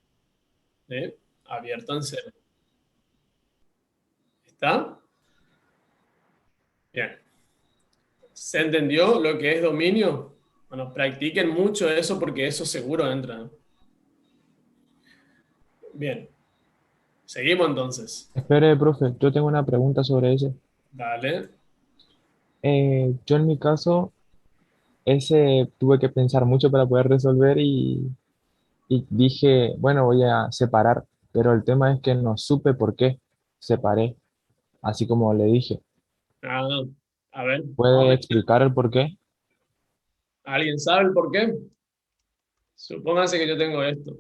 ¿eh? Abierta en 0. ¿Está? Bien. ¿Se entendió lo que es dominio? Bueno, practiquen mucho eso porque eso seguro entra. Bien. Seguimos entonces. Espere, profe, yo tengo una pregunta sobre eso. Dale. Yo en mi caso, ese tuve que pensar mucho para poder resolver y dije, bueno, voy a separar, pero el tema es que no supe por qué separé, así como le dije. Ah, a ver. ¿Puede explicar el por qué? ¿Alguien sabe el por qué? Supóngase que yo tengo esto.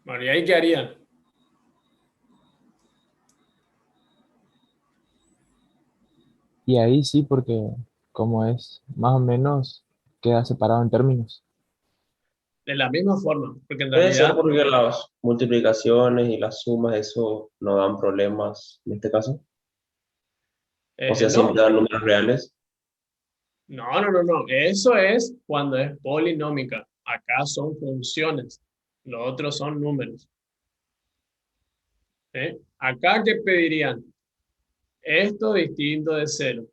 Bueno, ¿y ahí qué harían? Y ahí sí, porque como es más o menos, queda separado en términos. De la misma forma, porque en Puede ser realidad, porque las multiplicaciones y las sumas, eso no dan problemas en este caso. O sea, no, siempre dan números reales. no. Eso es cuando es polinómica. Acá son funciones. Los otros son números. ¿Eh? Acá, ¿qué pedirían? Esto distinto de 0.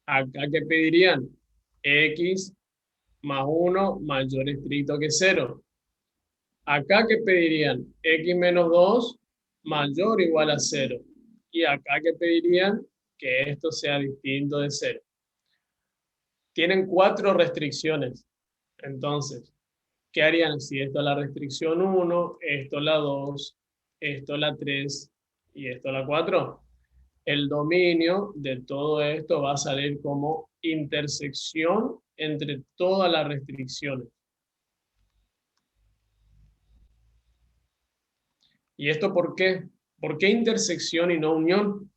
Acá, ¿qué pedirían? X más 1 mayor estricto que 0. Acá, ¿qué pedirían? X menos 2 mayor o igual a 0. Y acá, ¿qué pedirían? Que esto sea distinto de 0. Tienen 4 restricciones. Entonces, ¿qué harían si esto es la restricción 1, esto es la 2, esto es la 3 y esto es la 4? El dominio de todo esto va a salir como intersección entre todas las restricciones. ¿Y esto por qué? ¿Por qué intersección y no unión?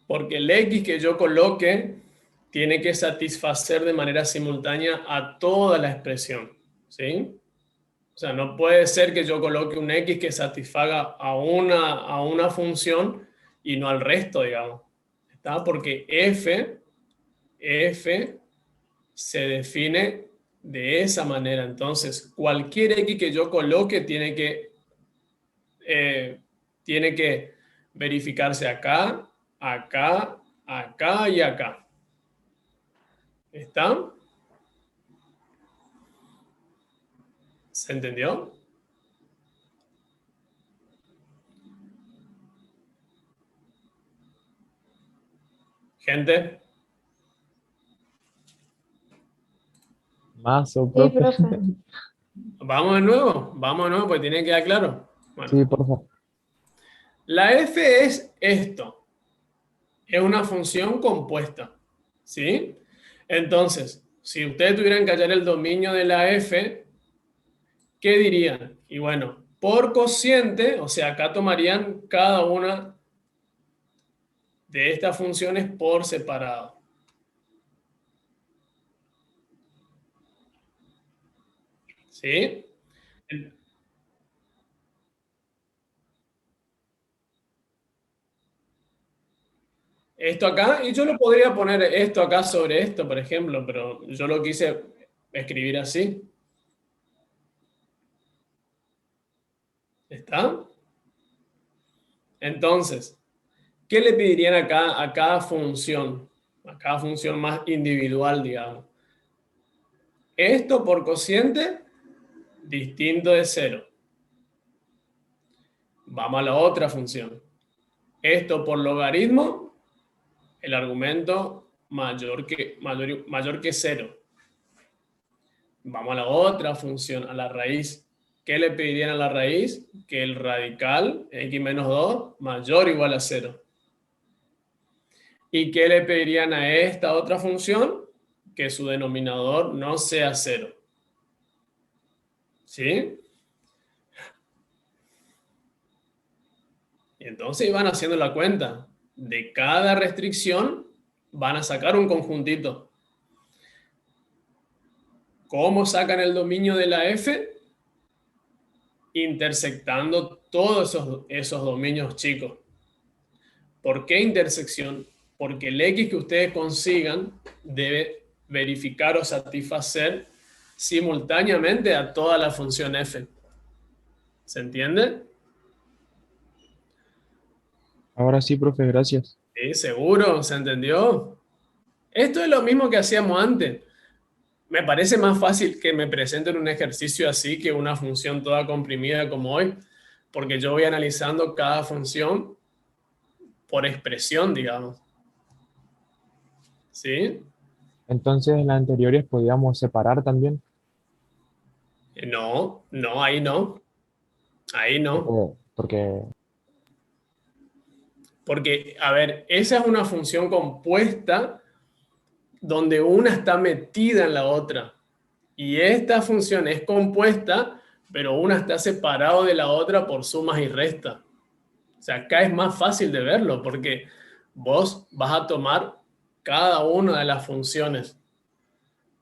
Porque el X que yo coloque tiene que satisfacer de manera simultánea a toda la expresión, ¿sí? O sea, no puede ser que yo coloque un X que satisfaga a una función y no al resto, digamos. ¿Está? Porque F se define de esa manera. Entonces, cualquier X que yo coloque eh, tiene que verificarse acá, acá, acá y acá. ¿Está? ¿Se entendió? Gente, Más o Sí, profe. profe. vamos de nuevo, pues tiene que quedar claro. Bueno, Sí, por favor. la F es esto, es una función compuesta, ¿sí? Entonces, si ustedes tuvieran que hallar el dominio de la F, ¿qué dirían? Y bueno, por cociente, o sea, acá tomarían cada una de estas funciones por separado. ¿Sí? Esto acá, y yo lo podría poner esto acá sobre esto, por ejemplo, pero yo lo quise escribir así. ¿Está? Entonces, ¿qué le pedirían acá a cada función? A cada función más individual, digamos. Esto por cociente distinto de 0. Vamos a la otra función. Esto por logaritmo, el argumento mayor que 0. Vamos a la otra función, a la raíz. ¿Qué le pedirían a la raíz? Que el radical, x menos 2, mayor o igual a 0. ¿Y qué le pedirían a esta otra función? Que su denominador no sea 0. ¿Sí? Y entonces van haciendo la cuenta. De cada restricción van a sacar un conjuntito. ¿Cómo sacan el dominio de la f? Intersectando todos esos dominios chicos. ¿Por qué intersección? Porque el x que ustedes consigan debe verificar o satisfacer simultáneamente a toda la función f. ¿Se entiende? Ahora sí, profe, gracias. Sí, seguro, ¿se entendió? Esto es lo mismo que hacíamos antes. Me parece más fácil que me presenten un ejercicio así que una función toda comprimida como hoy, porque yo voy analizando cada función por expresión, digamos. ¿Sí? Entonces, en las anteriores podíamos separar también, No, no, ahí no. Ahí no. porque Porque, a ver, esa es una función compuesta donde una está metida en la otra. Y esta función es compuesta, pero una está separada de la otra por sumas y restas. O sea, acá es más fácil de verlo porque vos vas a tomar cada una de las funciones.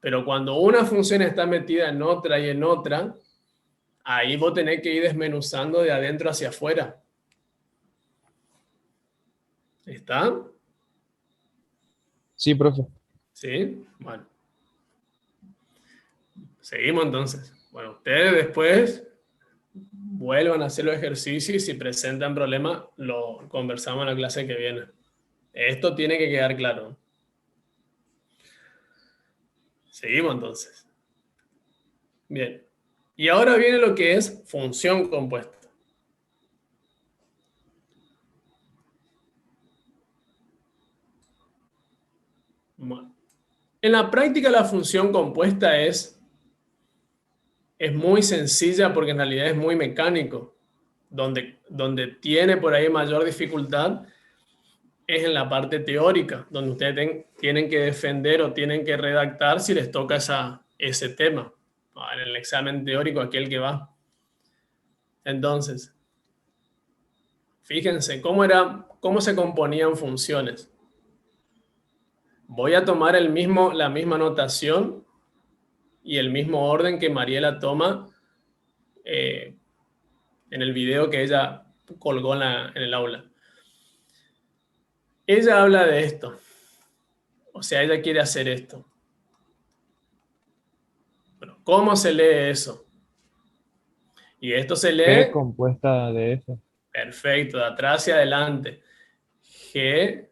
Pero cuando una función está metida en otra y en otra, ahí vos tenés que ir desmenuzando de adentro hacia afuera. ¿Está? sí, profe. ¿Sí? Bueno. Seguimos entonces. Bueno, ustedes después vuelvan a hacer los ejercicios y si presentan problemas, lo conversamos en la clase que viene. Esto tiene que quedar claro. Seguimos entonces. Bien. Y ahora viene lo que es función compuesta. Bueno. En la práctica la función compuesta es muy sencilla porque en realidad es muy mecánico. Donde tiene por ahí mayor dificultad es en la parte teórica, donde ustedes tienen que defender o tienen que redactar si les toca ese tema. En el examen teórico, aquel que va. Entonces, fíjense cómo se componían funciones. Voy a tomar la misma notación y el mismo orden que Mariela toma en el video que ella colgó en el aula. Ella habla de esto. O sea, ella quiere hacer esto. Bueno, ¿cómo se lee eso? Y esto se G lee, compuesta de F. perfecto, de atrás hacia adelante. G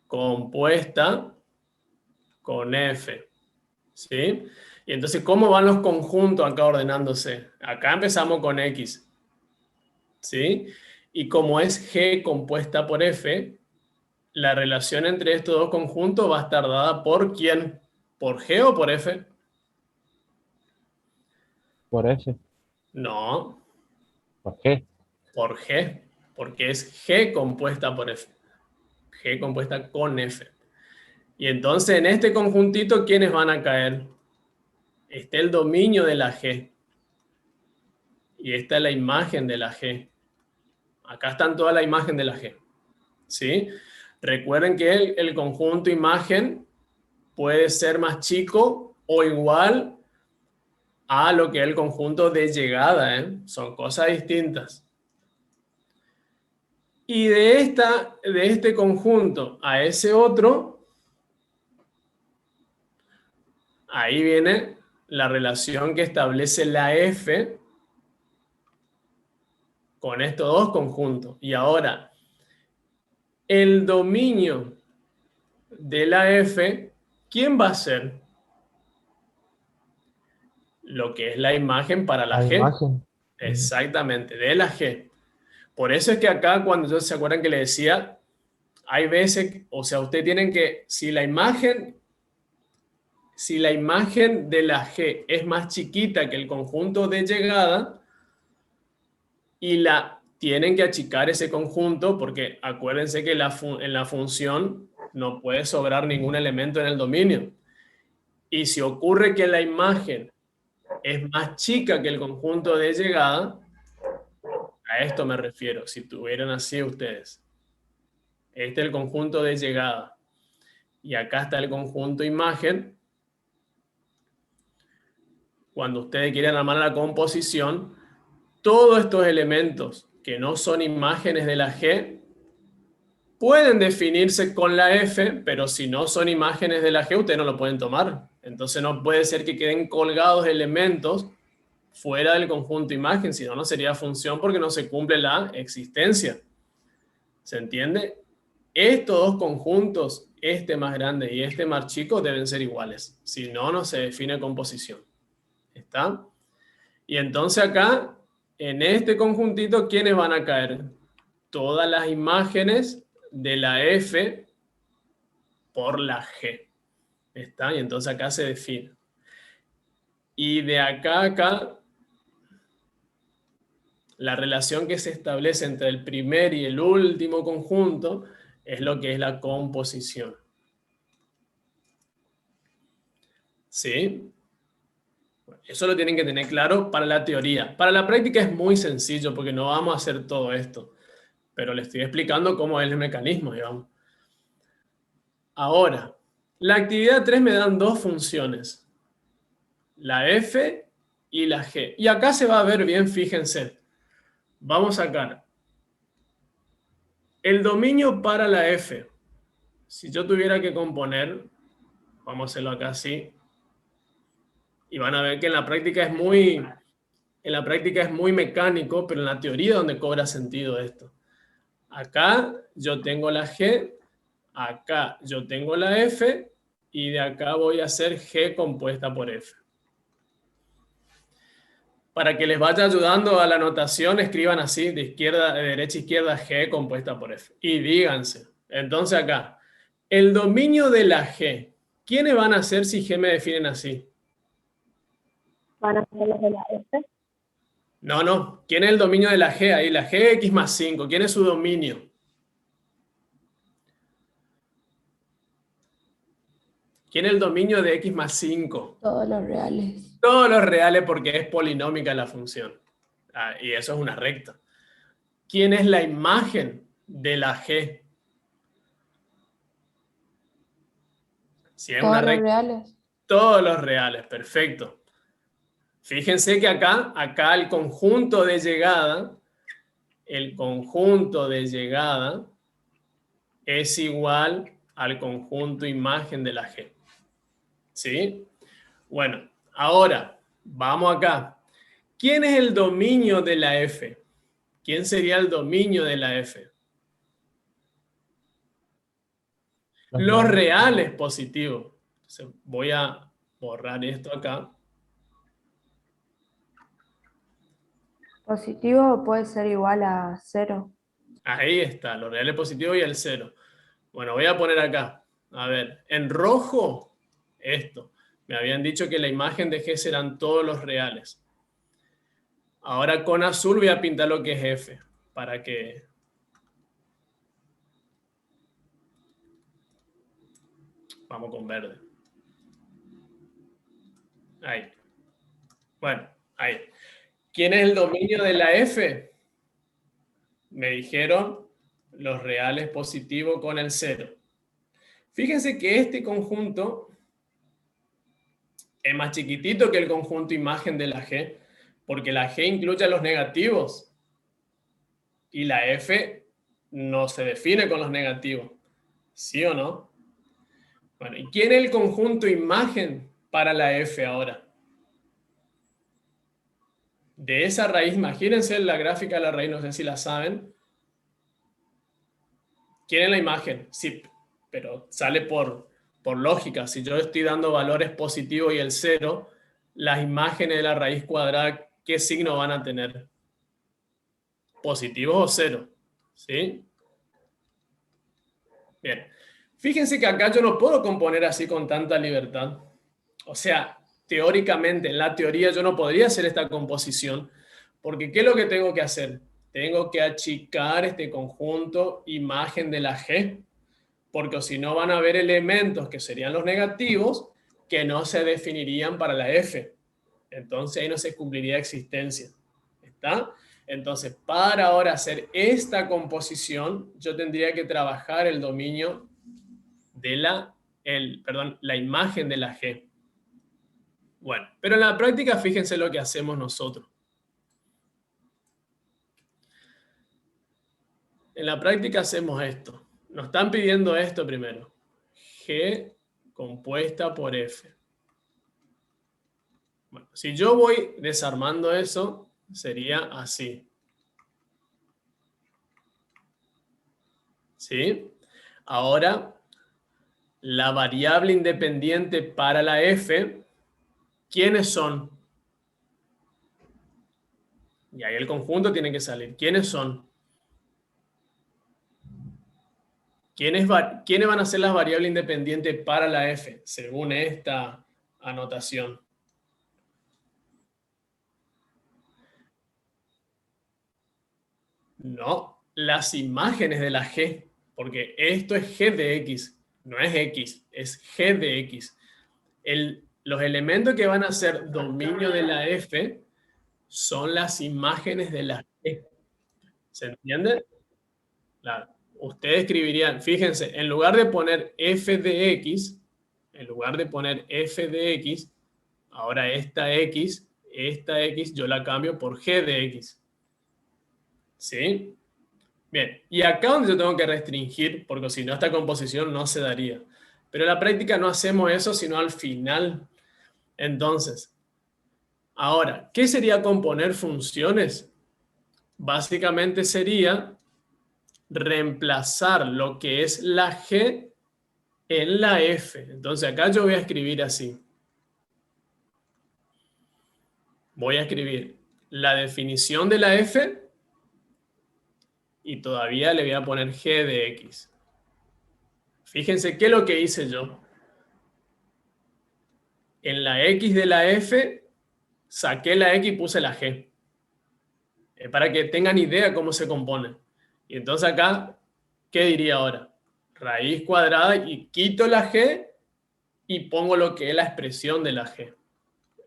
compuesta con F. ¿Sí? Y entonces, ¿cómo van los conjuntos acá ordenándose? Acá empezamos con X. ¿Sí? Y como es G compuesta por F, la relación entre estos dos conjuntos va a estar dada por ¿quién? ¿Por G o por F? Por F. No, Por G. por G, porque es G compuesta por F. G compuesta con F. Y entonces en este conjuntito, ¿quiénes van a caer? Está el dominio de la G. Y esta es la imagen de la G. Acá están toda la imagen de la G. ¿Sí? Recuerden que el conjunto imagen puede ser más chico o igual a lo que es el conjunto de llegada, ¿eh? Son cosas distintas. Y de este conjunto a ese otro, ahí viene la relación que establece la F con estos dos conjuntos. Y ahora, el dominio de la F, ¿quién va a ser? lo que es la imagen para la La G. imagen. Exactamente, de la G. Por eso es que acá, cuando se acuerdan que le decía, hay veces, o sea, ustedes tienen que, si la imagen de la G es más chiquita que el conjunto de llegada, y tienen que achicar ese conjunto, porque acuérdense que en la función no puede sobrar ningún elemento en el dominio. Y si ocurre que la imagen es más chica que el conjunto de llegada, a esto me refiero, si tuvieran así ustedes. Este es el conjunto de llegada. Y acá está el conjunto imagen. Cuando ustedes quieren armar la composición, todos estos elementos que no son imágenes de la G pueden definirse con la F, pero si no son imágenes de la G, ustedes no lo pueden tomar. Entonces no puede ser que queden colgados elementos fuera del conjunto imagen, si no, no sería función porque no se cumple la existencia. ¿Se entiende? Estos dos conjuntos, este más grande y este más chico, deben ser iguales. Si no, no se define composición. ¿Está? Y entonces acá, en este conjuntito, ¿quiénes van a caer? Todas las imágenes de la F por la G. ¿Está? Y entonces acá se define. Y de acá a acá, la relación que se establece entre el primer y el último conjunto es lo que es la composición. ¿Sí? Eso lo tienen que tener claro para la teoría. Para la práctica es muy sencillo porque no vamos a hacer todo esto. Pero les estoy explicando cómo es el mecanismo, digamos. Ahora, la actividad 3 me dan dos funciones. La F y la G. Y acá se va a ver bien, fíjense. Vamos a sacar el dominio para la F. Si yo tuviera que componer, vamos a hacerlo acá así. Y van a ver que en la práctica es muy mecánico, pero en la teoría es donde cobra sentido esto. Acá yo tengo la G, acá yo tengo la F, y de acá voy a hacer G compuesta por F. Para que les vaya ayudando a la notación, escriban así, de derecha a izquierda, G compuesta por F. Y díganse, entonces acá, el dominio de la G, ¿quiénes van a ser si G me definen así? Van a ser los de la F. No. ¿Quién es el dominio de la G ahí? La G X más 5. ¿Quién es su dominio? ¿Quién es el dominio de X más 5? Todos los reales. Todos los reales porque es polinómica la función. Y eso es una recta. ¿Quién es la imagen de la G? Si es Todos una los recta, reales. todos los reales, perfecto. Fíjense que acá el conjunto de llegada es igual al conjunto imagen de la G. ¿Sí? Bueno, ahora, vamos acá. ¿Quién es el dominio de la F? ¿Quién sería el dominio de la F? Los reales positivos. Entonces, voy a borrar esto acá. Positivo puede ser igual a 0. Ahí está, los reales positivos y el 0. Bueno, voy a poner acá. A ver, en rojo, esto. Me habían dicho que la imagen de G serán todos los reales. Ahora con azul voy a pintar lo que es F, para que... Vamos con verde. Ahí. Bueno, ahí. ¿Quién es el dominio de la F? Me dijeron los reales positivos con el 0. Fíjense que este conjunto es más chiquitito que el conjunto imagen de la G, porque la G incluye a los negativos y la F no se define con los negativos. ¿Sí o no? Bueno, ¿y quién es el conjunto imagen para la F ahora? De esa raíz, imagínense la gráfica de la raíz, no sé si la saben. ¿Quién es la imagen? Sí, pero sale por lógica. Si yo estoy dando valores positivos y el 0, las imágenes de la raíz cuadrada, ¿qué signo van a tener? ¿Positivos o cero? ¿Sí? Bien. Fíjense que acá yo no puedo componer así con tanta libertad. O sea, teóricamente, en la teoría yo no podría hacer esta composición, porque ¿qué es lo que tengo que hacer? Tengo que achicar este conjunto imagen de la G, porque si no van a haber elementos que serían los negativos que no se definirían para la F. Entonces ahí no se cumpliría existencia. ¿Está? Entonces, para ahora hacer esta composición, yo tendría que trabajar el dominio de la imagen de la G. Bueno, pero en la práctica fíjense lo que hacemos nosotros. En la práctica hacemos esto. Nos están pidiendo esto primero. G compuesta por F. Bueno, si yo voy desarmando eso, sería así. ¿Sí? Ahora, la variable independiente para la F, ¿quiénes son? Y ahí el conjunto tiene que salir. ¿Quiénes son? ¿Quiénes van a ser las variables independientes para la F, según esta anotación? No, las imágenes de la G, porque esto es G de X, no es X, es G de X. Los elementos que van a ser dominio de la F son las imágenes de la G. ¿Se entiende? Claro. Ustedes escribirían, fíjense, en lugar de poner f de x, ahora esta x yo la cambio por g de x. ¿Sí? Bien, y acá donde yo tengo que restringir, porque si no esta composición no se daría. Pero en la práctica no hacemos eso, sino al final. Entonces, ahora, ¿qué sería componer funciones? Básicamente sería reemplazar lo que es la G en la F. Entonces acá yo voy a escribir así. Voy a escribir la definición de la F y todavía le voy a poner G de X. Fíjense qué es lo que hice yo. En la X de la F saqué la X y puse la G. Para que tengan idea cómo se compone. Y entonces acá, ¿qué diría ahora? Raíz cuadrada y quito la G y pongo lo que es la expresión de la G.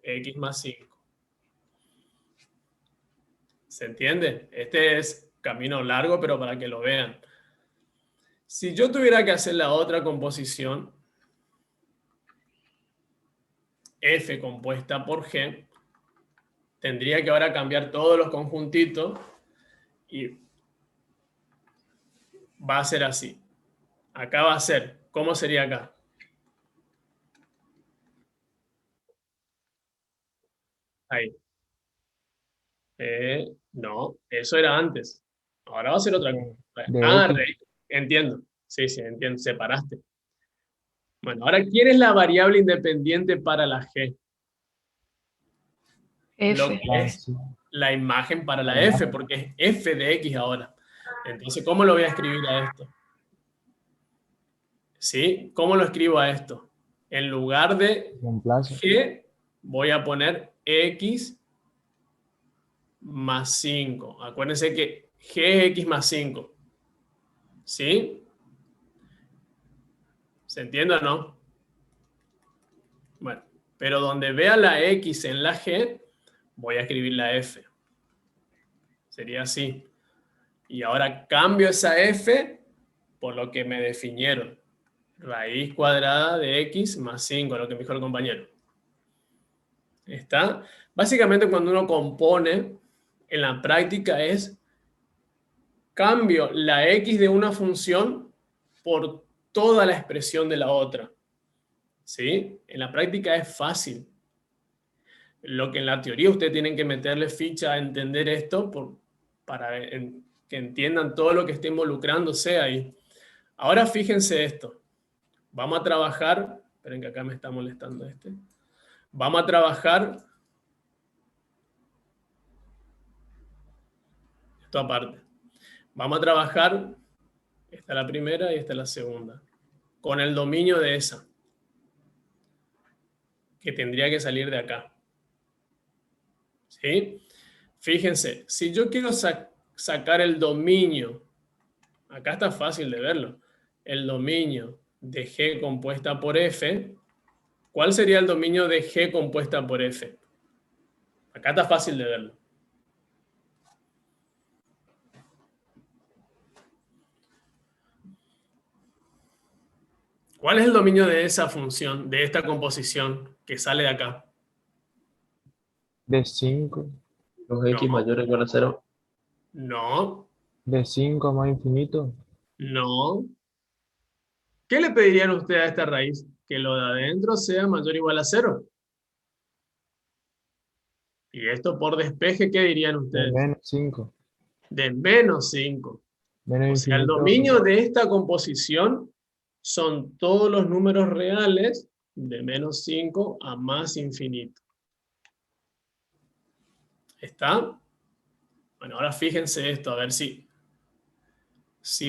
X más 5. ¿Se entiende? Este es camino largo, pero para que lo vean. Si yo tuviera que hacer la otra composición, F compuesta por G, tendría que ahora cambiar todos los conjuntitos y va a ser así. Acá va a ser, ¿cómo sería acá? Ahí. No, eso era antes. Ahora va a ser otra cosa. De X. Rey. Entiendo. Sí, entiendo. Separaste. Bueno, ahora, ¿quién es la variable independiente para la G? Lo F. que es la imagen para la F, porque es F de X ahora. Entonces, ¿cómo lo voy a escribir a esto? ¿Sí? ¿Cómo lo escribo a esto? En lugar de G, voy a poner X más 5. Acuérdense que G es X más 5. ¿Sí? ¿Se entiende o no? Bueno, pero donde vea la X en la G, voy a escribir la F. Sería así. Y ahora cambio esa F por lo que me definieron. Raíz cuadrada de X más 5, lo que me dijo el compañero. ¿Está? Básicamente cuando uno compone, en la práctica es cambio la X de una función por toda la expresión de la otra. ¿Sí? En la práctica es fácil. Lo que en la teoría ustedes tienen que meterle ficha a entender esto para que entiendan todo lo que esté involucrándose ahí. Ahora fíjense esto. Vamos a trabajar. Esperen que acá me está molestando este. Vamos a trabajar esto aparte. Vamos a trabajar, esta es la primera y esta es la segunda, con el dominio de esa, que tendría que salir de acá. ¿Sí? Fíjense, si yo quiero sacar el dominio, acá está fácil de verlo, el dominio de G compuesta por F, ¿cuál sería el dominio de G compuesta por F? Acá está fácil de verlo. ¿Cuál es el dominio de esa función, de esta composición que sale de acá? De 5, Los X mayores o igual a 0. No, de 5 más infinito. no. ¿Qué le pedirían ustedes a esta raíz? Que lo de adentro sea mayor o igual a 0. Y esto por despeje, ¿qué dirían De ustedes? menos 5. De menos 5. Menos O sea, el infinito. dominio de esta composición son todos los números reales de menos 5 a más infinito. ¿Está? Bueno, ahora fíjense esto, a ver si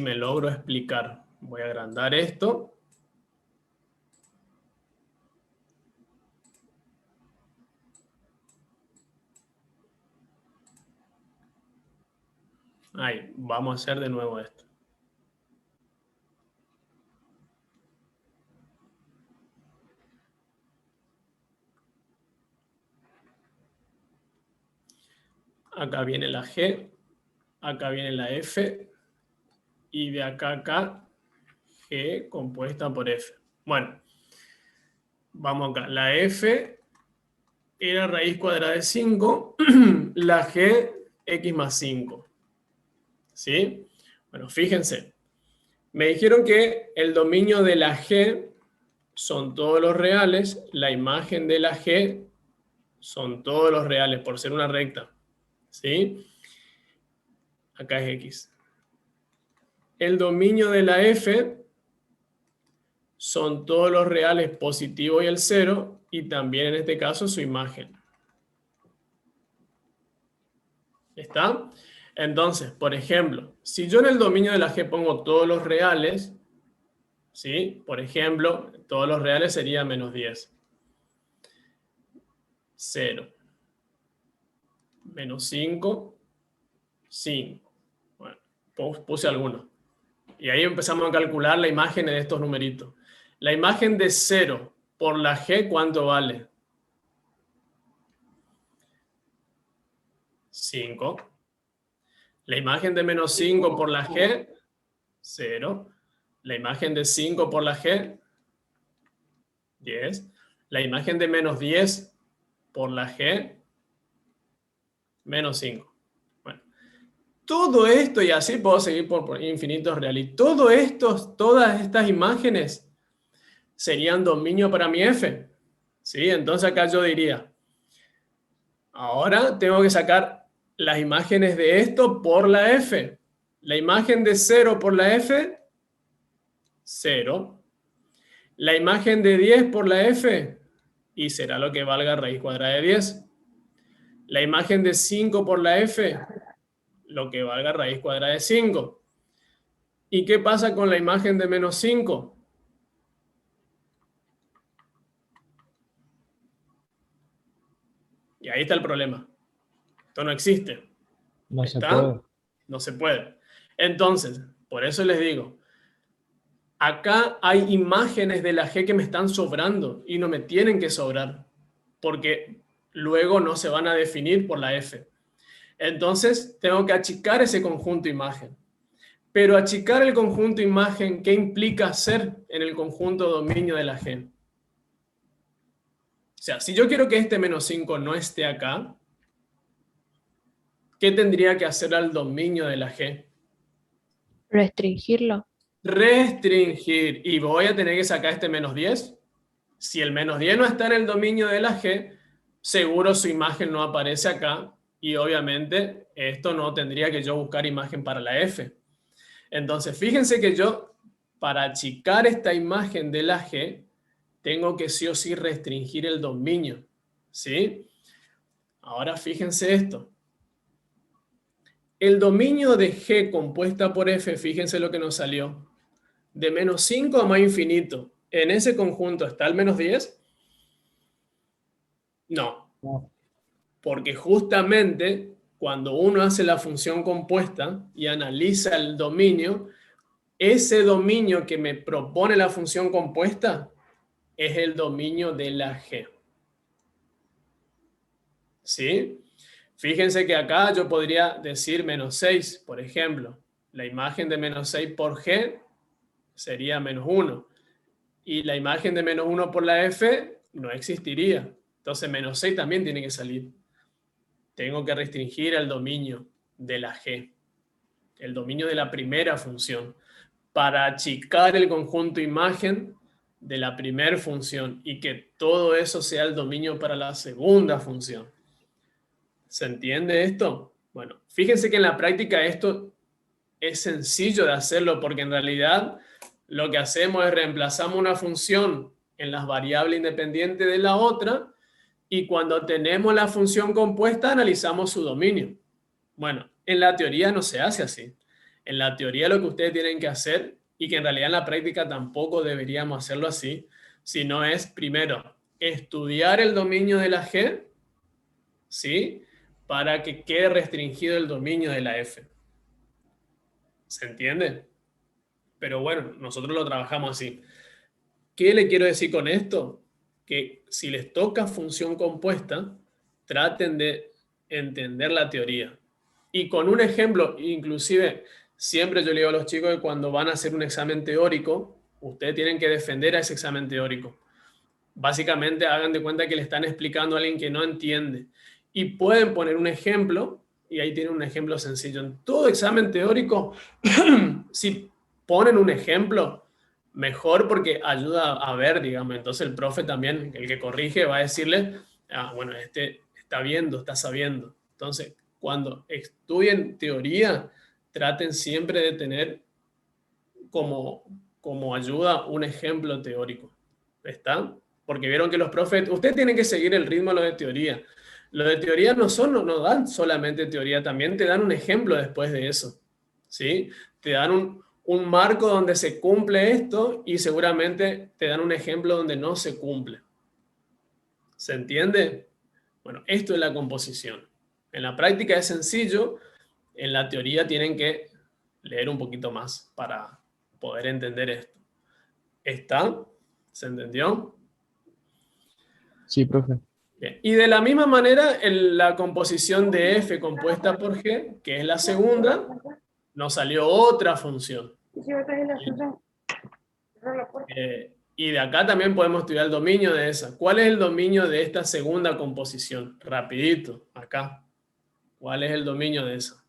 me logro explicar. Voy a agrandar esto. Ahí, vamos a hacer de nuevo esto. Acá viene la G, acá viene la F, y de acá a acá, G compuesta por F. Bueno, vamos acá. La F era raíz cuadrada de 5, la G, X más 5. ¿Sí? Bueno, fíjense. Me dijeron que el dominio de la G son todos los reales, la imagen de la G son todos los reales, por ser una recta. ¿Sí? Acá es X. El dominio de la F son todos los reales positivos y el 0, y también en este caso su imagen. ¿Está? Entonces, por ejemplo, si yo en el dominio de la G pongo todos los reales, ¿sí? Por ejemplo, todos los reales sería menos 10. 0. Menos 5. 5. Bueno, puse algunos. Y ahí empezamos a calcular la imagen de estos numeritos. La imagen de 0 por la G, ¿cuánto vale? 5. La imagen de menos 5 por la G, 0. La imagen de 5 por la G, 10. La imagen de menos 10 por la G, menos 5. Bueno, todo esto, y así puedo seguir por infinitos reales. Y todas estas imágenes serían dominio para mi F. ¿Sí? Entonces acá yo diría, ahora tengo que sacar las imágenes de esto por la F. La imagen de 0 por la F, 0. La imagen de 10 por la F, y será lo que valga raíz cuadrada de 10. La imagen de 5 por la F, lo que valga raíz cuadrada de 5. ¿Y qué pasa con la imagen de menos 5? Y ahí está el problema. Esto no existe. No se ¿Está? puede. No se puede. Entonces, por eso les digo, acá hay imágenes de la G que me están sobrando y no me tienen que sobrar, porque luego no se van a definir por la F. Entonces, tengo que achicar ese conjunto imagen. Pero achicar el conjunto imagen, ¿qué implica hacer en el conjunto dominio de la G? O sea, si yo quiero que este menos 5 no esté acá, ¿qué tendría que hacer al dominio de la G? Restringirlo. Restringir. Y voy a tener que sacar este menos 10. Si el menos 10 no está en el dominio de la G, seguro su imagen no aparece acá. Y obviamente esto no tendría que yo buscar imagen para la F. Entonces, fíjense que yo, para achicar esta imagen de la G, tengo que sí o sí restringir el dominio. ¿Sí? Ahora fíjense esto. El dominio de G compuesta por F, fíjense lo que nos salió. De menos 5 a más infinito. ¿En ese conjunto está el menos 10? No. No. Porque justamente cuando uno hace la función compuesta y analiza el dominio, ese dominio que me propone la función compuesta es el dominio de la G. ¿Sí? Fíjense que acá yo podría decir menos 6, por ejemplo. La imagen de menos 6 por G sería menos 1. Y la imagen de menos 1 por la F no existiría. Entonces menos 6 también tiene que salir. Tengo que restringir el dominio de la G, el dominio de la primera función, para achicar el conjunto imagen de la primera función y que todo eso sea el dominio para la segunda función. ¿Se entiende esto? Bueno, fíjense que en la práctica esto es sencillo de hacerlo porque en realidad lo que hacemos es reemplazamos una función en las variables independientes de la otra y cuando tenemos la función compuesta analizamos su dominio. Bueno, en la teoría no se hace así. En la teoría lo que ustedes tienen que hacer, y que en realidad en la práctica tampoco deberíamos hacerlo así, sino es primero estudiar el dominio de la G, ¿sí? Para que quede restringido el dominio de la F. ¿Se entiende? Pero bueno, nosotros lo trabajamos así. ¿Qué le quiero decir con esto? Que si les toca función compuesta, traten de entender la teoría. Y con un ejemplo, inclusive, siempre yo le digo a los chicos que cuando van a hacer un examen teórico, ustedes tienen que defender a ese examen teórico. Básicamente, hagan de cuenta que le están explicando a alguien que no entiende. Y pueden poner un ejemplo, y ahí tienen un ejemplo sencillo. En todo examen teórico, si ponen un ejemplo, mejor porque ayuda a ver, digamos. Entonces el profe también, el que corrige, va a decirle, bueno, este está viendo, está sabiendo. Entonces, cuando estudien teoría, traten siempre de tener como ayuda un ejemplo teórico. ¿Está? Porque vieron que los profes, ustedes tienen que seguir el ritmo de lo de teoría. Lo de teoría no dan solamente teoría, también te dan un ejemplo después de eso. ¿Sí? Te dan un marco donde se cumple esto y seguramente te dan un ejemplo donde no se cumple. ¿Se entiende? Bueno, esto es la composición. En la práctica es sencillo, en la teoría tienen que leer un poquito más para poder entender esto. ¿Está? ¿Se entendió? Sí, profe. Bien. Y de la misma manera, la composición de F compuesta por G, que es la segunda, nos salió otra función. Y de acá también podemos estudiar el dominio de esa. ¿Cuál es el dominio de esta segunda composición? Rapidito, acá. ¿Cuál es el dominio de esa?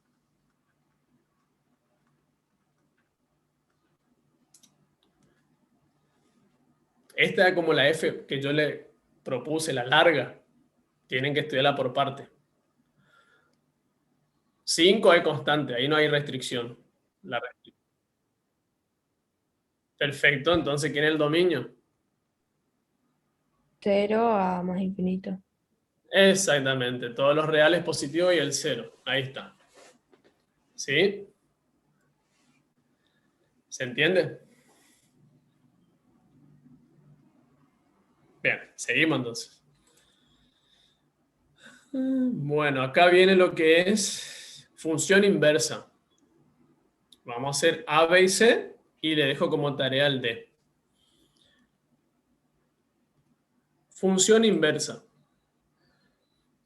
Esta es como la F que yo le propuse, la larga. Tienen que estudiarla por parte. 5 es constante, ahí no hay restricción. Perfecto, entonces, ¿quién es el dominio? 0 a más infinito. Exactamente, todos los reales positivos y el 0. Ahí está. ¿Sí? ¿Se entiende? Bien, seguimos entonces. Bueno, acá viene lo que es función inversa. Vamos a hacer A, B y C y le dejo como tarea el D. Función inversa.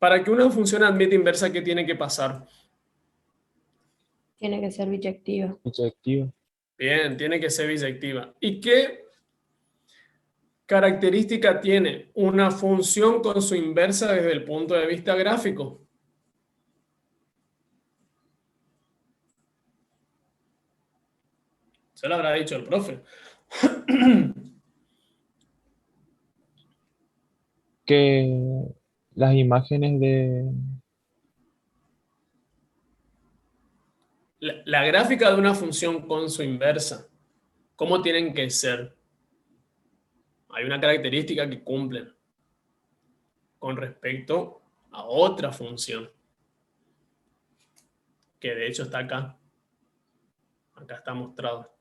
Para que una función admita inversa, ¿qué tiene que pasar? Tiene que ser biyectiva. Objetivo. Bien, tiene que ser bisectiva. ¿Y qué característica tiene una función con su inversa desde el punto de vista gráfico? Se lo habrá dicho el profe. Que las imágenes de... La gráfica de una función con su inversa, ¿cómo tienen que ser? Hay una característica que cumplen. con respecto a otra función, que de hecho está acá. Acá está mostrado.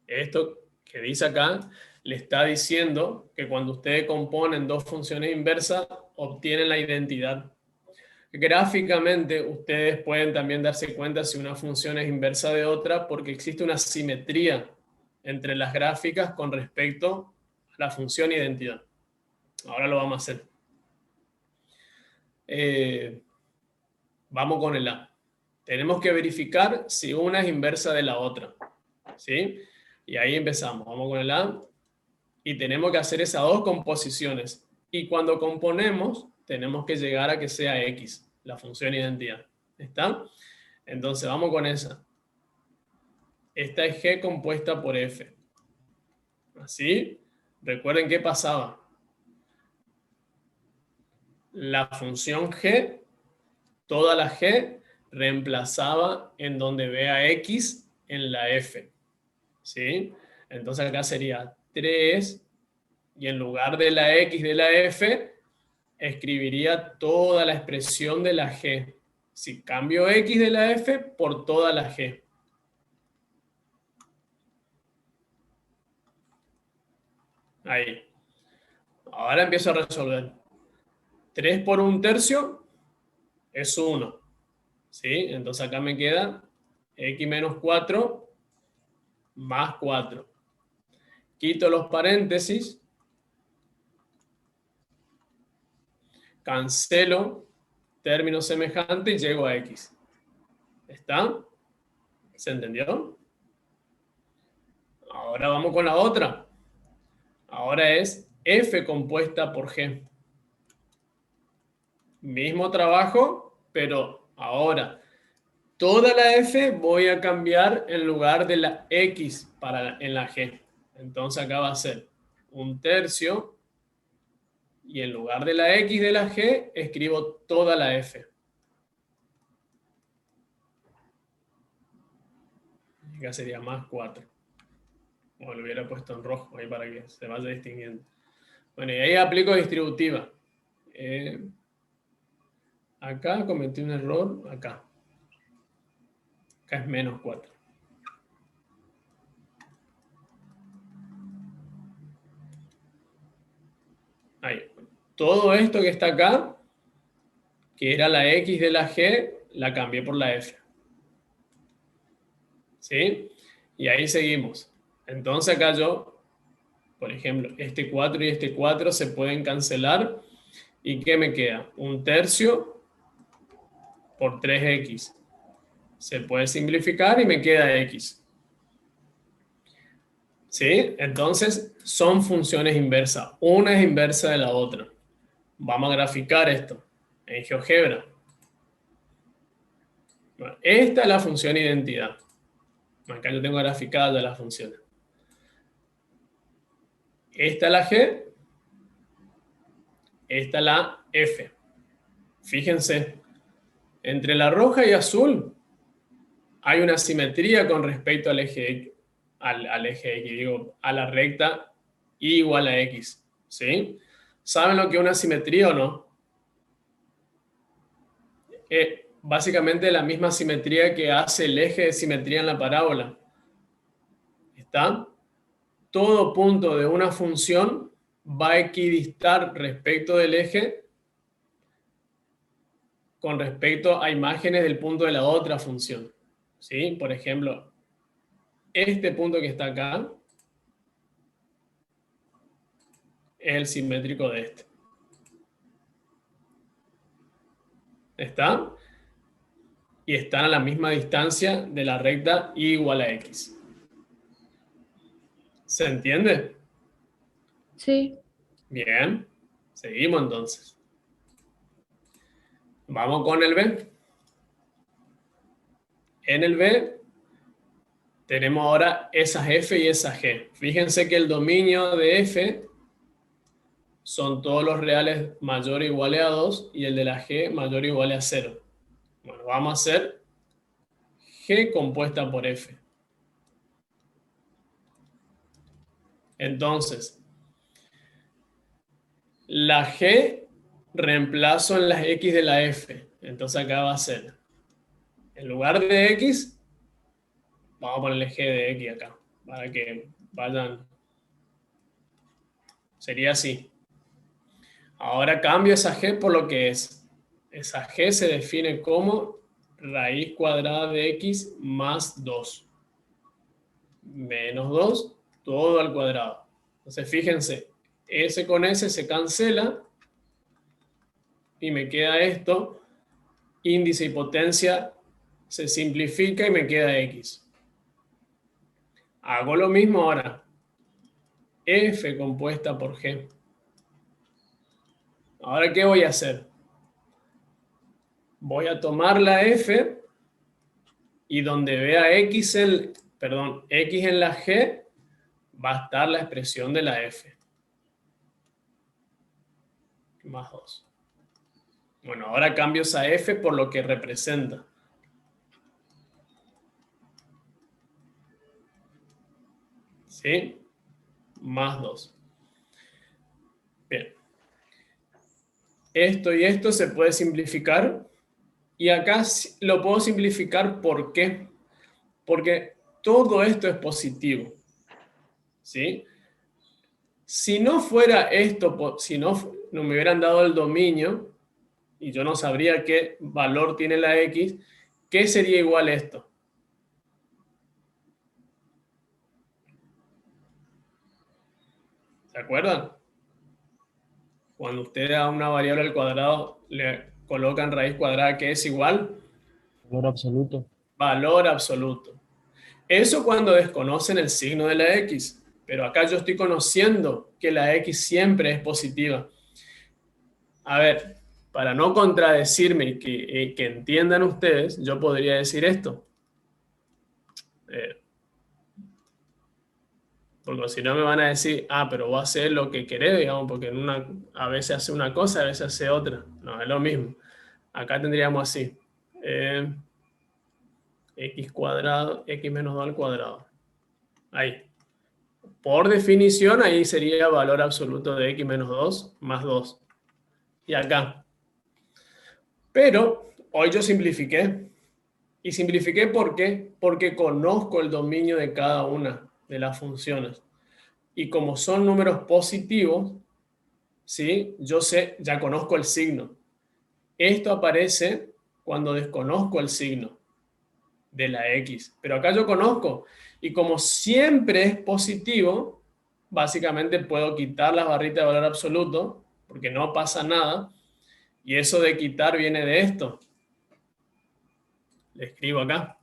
Esto que dice acá le está diciendo que cuando ustedes componen dos funciones inversas, obtienen la identidad. Gráficamente, ustedes pueden también darse cuenta si una función es inversa de otra, porque existe una simetría entre las gráficas con respecto a la función identidad. Ahora lo vamos a hacer. Vamos con el A. Tenemos que verificar si una es inversa de la otra, ¿sí? Y ahí empezamos. Vamos con el A. Y tenemos que hacer esas dos composiciones. Y cuando componemos, tenemos que llegar a que sea X, la función identidad. ¿Está? Entonces vamos con esa. Esta es G compuesta por F. ¿Así? Recuerden qué pasaba. La función G, toda la G, reemplazaba en donde vea X en la F. ¿Sí? Entonces acá sería 3 y en lugar de la X de la F, escribiría toda la expresión de la G. Si cambio X de la F por toda la G. Ahí. Ahora empiezo a resolver. 3 por 1/3 es 1. ¿Sí? Entonces acá me queda X menos 4 más 4. Quito los paréntesis. Cancelo término semejante y llego a X. ¿Está? ¿Se entendió? Ahora vamos con la otra. Ahora es F compuesta por G. Mismo trabajo, pero ahora toda la F voy a cambiar en lugar de la X en la G. Entonces acá va a ser 1/3 y en lugar de la X de la G escribo toda la F. Acá sería más 4. O lo hubiera puesto en rojo ahí para que se vaya distinguiendo. Bueno, y ahí aplico distributiva. Acá cometí un error, acá. Acá es menos 4. Ahí. Todo esto que está acá, que era la X de la G, la cambié por la F. ¿Sí? Y ahí seguimos. Entonces acá yo, por ejemplo, este 4 y este 4 se pueden cancelar. ¿Y qué me queda? 1/3 por 3X. Se puede simplificar y me queda X. ¿Sí? Entonces son funciones inversas. Una es inversa de la otra. Vamos a graficar esto en GeoGebra. Bueno, esta es la función identidad. Acá yo tengo graficada las funciones. Esta es la G. Esta es la F. Fíjense, entre la roja y azul hay una simetría con respecto al eje X, al eje X, digo, a la recta Y igual a X. ¿Sí? ¿Saben lo que es una simetría o no? Básicamente la misma simetría que hace el eje de simetría en la parábola. ¿Está? Todo punto de una función va a equidistar respecto del eje con respecto a imágenes del punto de la otra función. ¿Sí? Por ejemplo, este punto que está acá es el simétrico de este. ¿Está? Y están a la misma distancia de la recta Y igual a X. ¿Se entiende? Sí. Bien. Seguimos entonces. Vamos con el B. En el B tenemos ahora esas F y esas G. Fíjense que el dominio de F son todos los reales mayor o igual a 2 y el de la G mayor o igual a 0. Bueno, vamos a hacer G compuesta por F. Entonces, la G reemplazo en las X de la F. Entonces acá va a ser, en lugar de X, vamos a ponerle G de X acá, para que vayan. Sería así. Ahora cambio esa G por lo que es. Esa G se define como raíz cuadrada de X más 2. Menos 2, todo al cuadrado. Entonces fíjense, S con S se cancela y me queda esto. Índice y potencia se simplifica y me queda X. Hago lo mismo ahora. F compuesta por G. Ahora, ¿qué voy a hacer? Voy a tomar la F y donde vea X en la G, va a estar la expresión de la F. Más 2. Bueno, ahora cambio esa F por lo que representa. ¿Sí? Más 2. Bien. Esto y esto se puede simplificar. Y acá lo puedo simplificar, ¿por qué? Porque todo esto es positivo. ¿Sí? Si no fuera esto, si no me hubieran dado el dominio, y yo no sabría qué valor tiene la X, ¿qué sería igual a esto? ¿Se acuerdan? Cuando usted a una variable al cuadrado le colocan raíz cuadrada, ¿qué es igual? Valor absoluto. Valor absoluto. Eso cuando desconocen el signo de la X. Pero acá yo estoy conociendo que la X siempre es positiva. A ver, para no contradecirme y que entiendan ustedes, yo podría decir esto. Porque si no me van a decir, pero voy a hacer lo que querés, digamos, porque a veces hace una cosa, a veces hace otra. No, es lo mismo. Acá tendríamos así. X cuadrado, X menos 2 al cuadrado. Ahí. Por definición, ahí sería valor absoluto de X menos 2 más 2. Y acá. Pero hoy yo simplifiqué. ¿Y simplifiqué por qué? Porque conozco el dominio de cada una de las funciones. Y como son números positivos, ¿sí? Yo sé, ya conozco el signo. Esto aparece cuando desconozco el signo de la X. Pero acá yo conozco. Y como siempre es positivo, básicamente puedo quitar las barritas de valor absoluto, porque no pasa nada. Y eso de quitar viene de esto. Le escribo acá.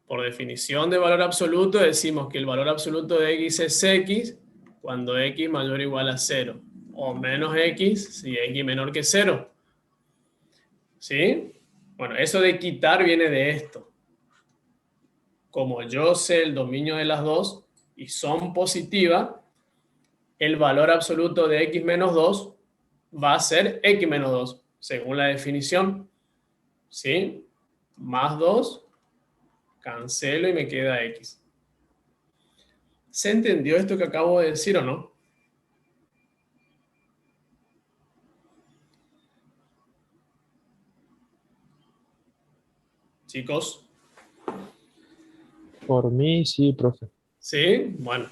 Por definición de valor absoluto, decimos que el valor absoluto de X es X cuando X mayor o igual a 0. O menos X si X menor que 0. ¿Sí? Bueno, eso de quitar viene de esto. Como yo sé el dominio de las dos y son positivas, el valor absoluto de X menos 2 va a ser X menos 2, según la definición. ¿Sí? Más 2, cancelo y me queda X. ¿Se entendió esto que acabo de decir o no? Chicos. Por mí, sí, profe. ¿Sí? Bueno.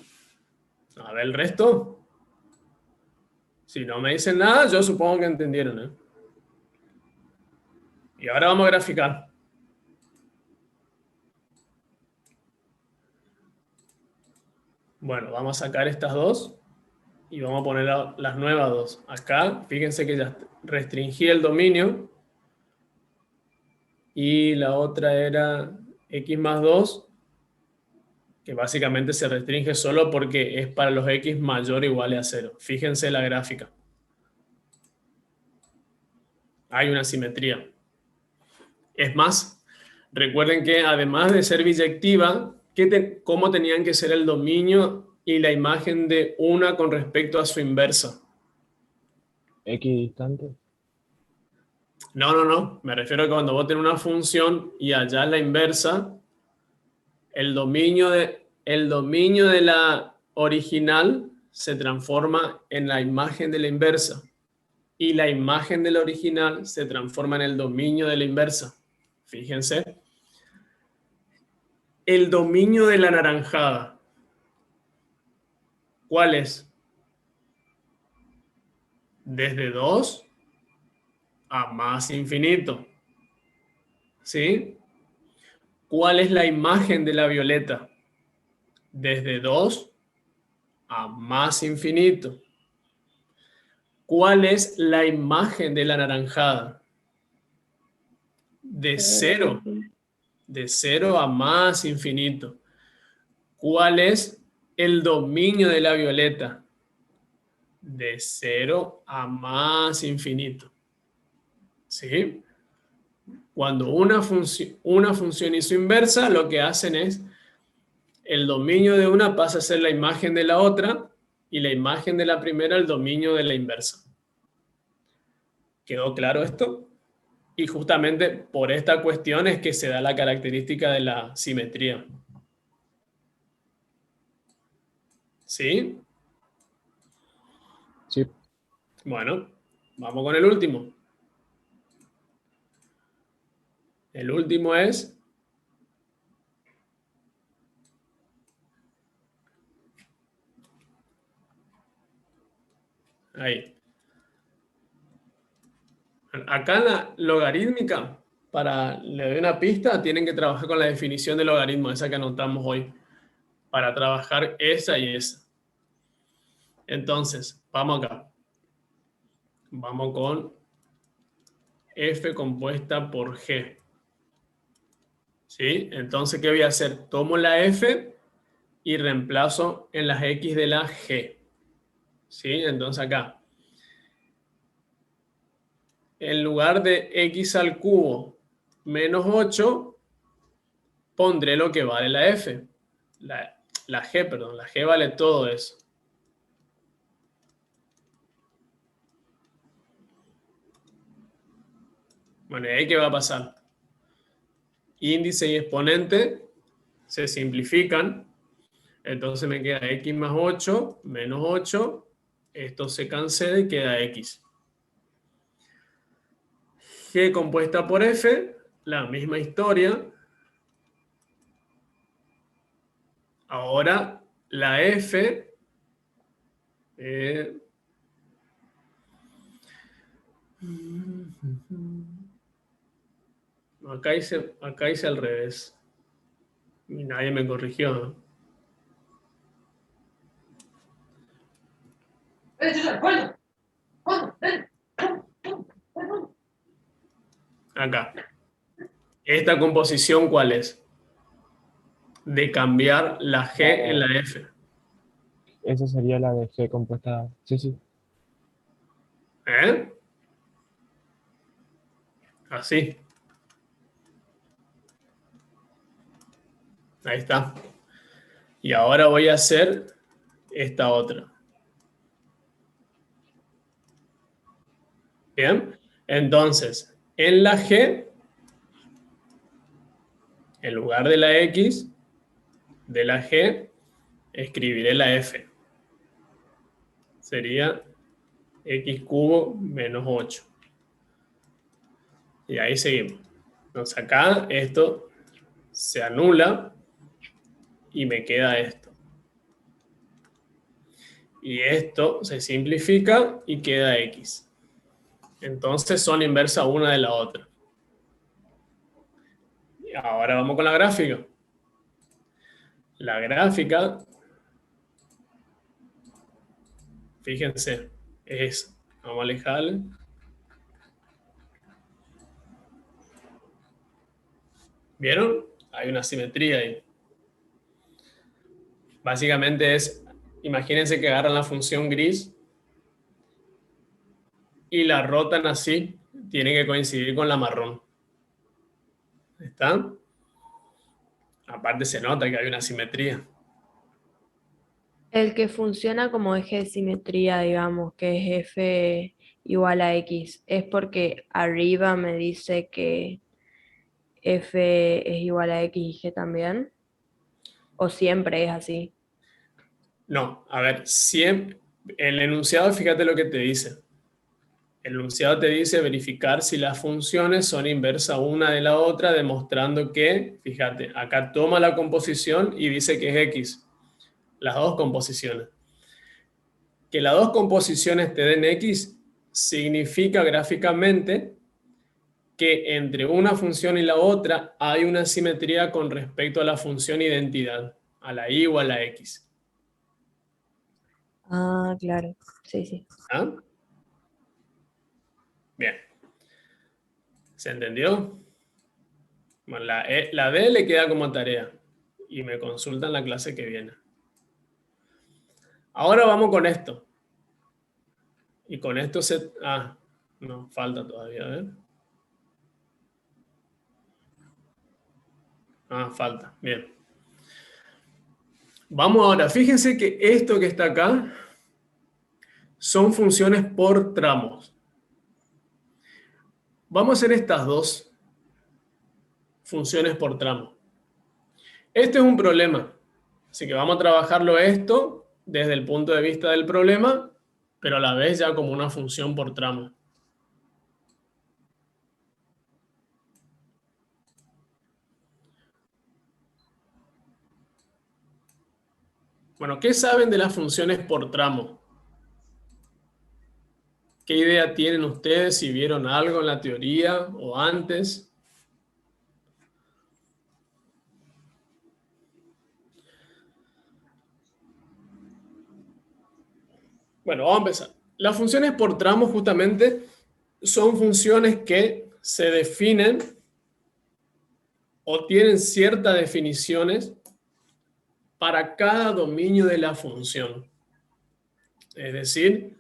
A ver el resto. Si no me dicen nada, yo supongo que entendieron, ¿eh? Y ahora vamos a graficar. Bueno, vamos a sacar estas dos y vamos a poner las nuevas dos. Acá, fíjense que ya restringí el dominio y la otra era X más 2, que básicamente se restringe solo porque es para los X mayor o igual a 0. Fíjense la gráfica. Hay una simetría. Es más, recuerden que además de ser biyectiva, ¿cómo tenían que ser el dominio y la imagen de una con respecto a su inversa? Equidistante. No. Me refiero a que cuando vos tenés una función y allá es la inversa, el dominio de original se transforma en la imagen de la inversa y la imagen de la original se transforma en el dominio de la inversa. Fíjense. El dominio de la anaranjada, ¿cuál es? Desde 2 a más infinito. ¿Sí? ¿Cuál es la imagen de la violeta? Desde 2 a más infinito. ¿Cuál es la imagen de la anaranjada? De 0 a más infinito. ¿Cuál es el dominio de la violeta? De 0 a más infinito. ¿Sí? Cuando una función y su inversa, lo que hacen es, el dominio de una pasa a ser la imagen de la otra, y la imagen de la primera el dominio de la inversa. ¿Quedó claro esto? Y justamente por esta cuestión es que se da la característica de la simetría. ¿Sí? Sí, Bueno, vamos con el último. El último es... Ahí. Acá en la logarítmica, le doy una pista, tienen que trabajar con la definición de logaritmo, esa que anotamos hoy, para trabajar esa y esa. Entonces, vamos acá. Vamos con f compuesta por g. ¿Sí? Entonces, ¿qué voy a hacer? Tomo la f y reemplazo en las x de la g. ¿Sí? Entonces acá, en lugar de x al cubo menos 8, pondré lo que vale la f. La g, perdón, la g vale todo eso. Bueno, ¿y ahí qué va a pasar? Índice y exponente se simplifican. Entonces me queda x más 8 menos 8. Esto se cancela y queda x. G compuesta por f, la misma historia. Ahora la f... acá hice al revés. Y nadie me corrigió, ¿no? Acá. ¿Esta composición cuál es? De cambiar la G en la F. esa sería la de G compuesta. Sí, sí. ¿Eh? Así. Ahí está. Y ahora voy a hacer esta otra. Bien. Entonces, en la G, en lugar de la X, de la G, escribiré la F. Sería X cubo menos 8. Y ahí seguimos. Entonces acá esto se anula y me queda esto. Y esto se simplifica y queda X. Entonces son inversas una de la otra. Y ahora vamos con la gráfica. La gráfica, fíjense, es, vamos a alejarle. ¿Vieron? Hay una simetría ahí. Básicamente es, imagínense que agarran la función gris y la rotan así, tiene que coincidir con la marrón. ¿Está? Aparte se nota que hay una simetría. El que funciona como eje de simetría, digamos, que es f igual a x, es porque arriba me dice que f es igual a x y g también, o siempre es así. No, a ver, siempre, el enunciado, fíjate lo que te dice. El enunciado te dice verificar si las funciones son inversas una de la otra, demostrando que, fíjate, acá toma la composición y dice que es X. Las dos composiciones. Que las dos composiciones te den X significa gráficamente que entre una función y la otra hay una simetría con respecto a la función identidad, a la y o a la X. Ah, claro. Sí, sí. ¿Ah? Bien. ¿Se entendió? Bueno, la D le queda como tarea y me consultan la clase que viene. Ahora vamos con esto. Y con esto se... Ah, no, falta todavía, a ver. Ah, falta. Bien. Vamos ahora. Fíjense que esto que está acá son funciones por tramos. Vamos a hacer estas dos funciones por tramo. Este es un problema. Así que vamos a trabajarlo esto desde el punto de vista del problema, pero a la vez ya como una función por tramo. Bueno, ¿qué saben de las funciones por tramo? ¿Qué idea tienen ustedes si vieron algo en la teoría o antes? Bueno, vamos a empezar. Las funciones por tramo justamente son funciones que se definen o tienen ciertas definiciones para cada dominio de la función. Es decir,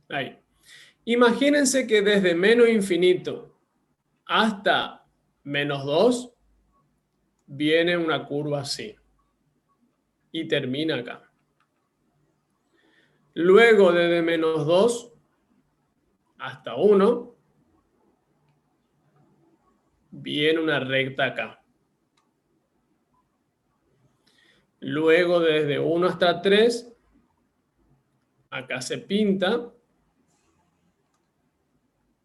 ahí. Imagínense que desde menos infinito hasta menos 2 viene una curva así y termina acá. Luego desde menos 2 hasta 1 viene una recta acá. Luego desde 1 hasta 3 acá se pinta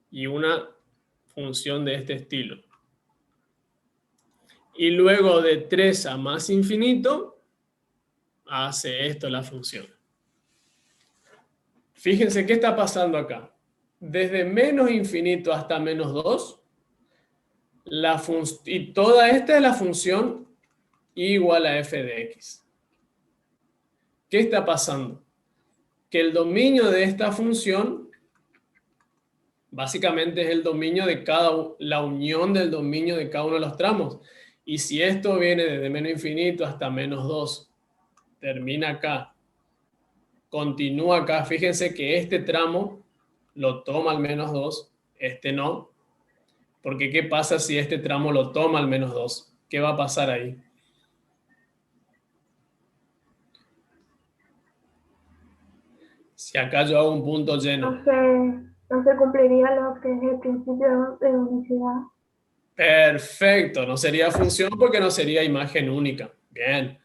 y una función de este estilo. Y luego de 3 a más infinito hace esto la función. Fíjense qué está pasando acá. Desde menos infinito hasta menos 2, y toda esta es la función igual a f de x. ¿Qué está pasando? Que el dominio de esta función básicamente es el dominio de la unión del dominio de cada uno de los tramos. Y si esto viene desde menos infinito hasta menos 2, termina acá, continúa acá, fíjense que este tramo lo toma al menos 2, este no. Porque ¿qué pasa si este tramo lo toma al menos 2? ¿Qué va a pasar ahí? Si acá yo hago un punto lleno. No se cumpliría lo que es el principio de unicidad. Perfecto, no sería función porque no sería imagen única. Bien.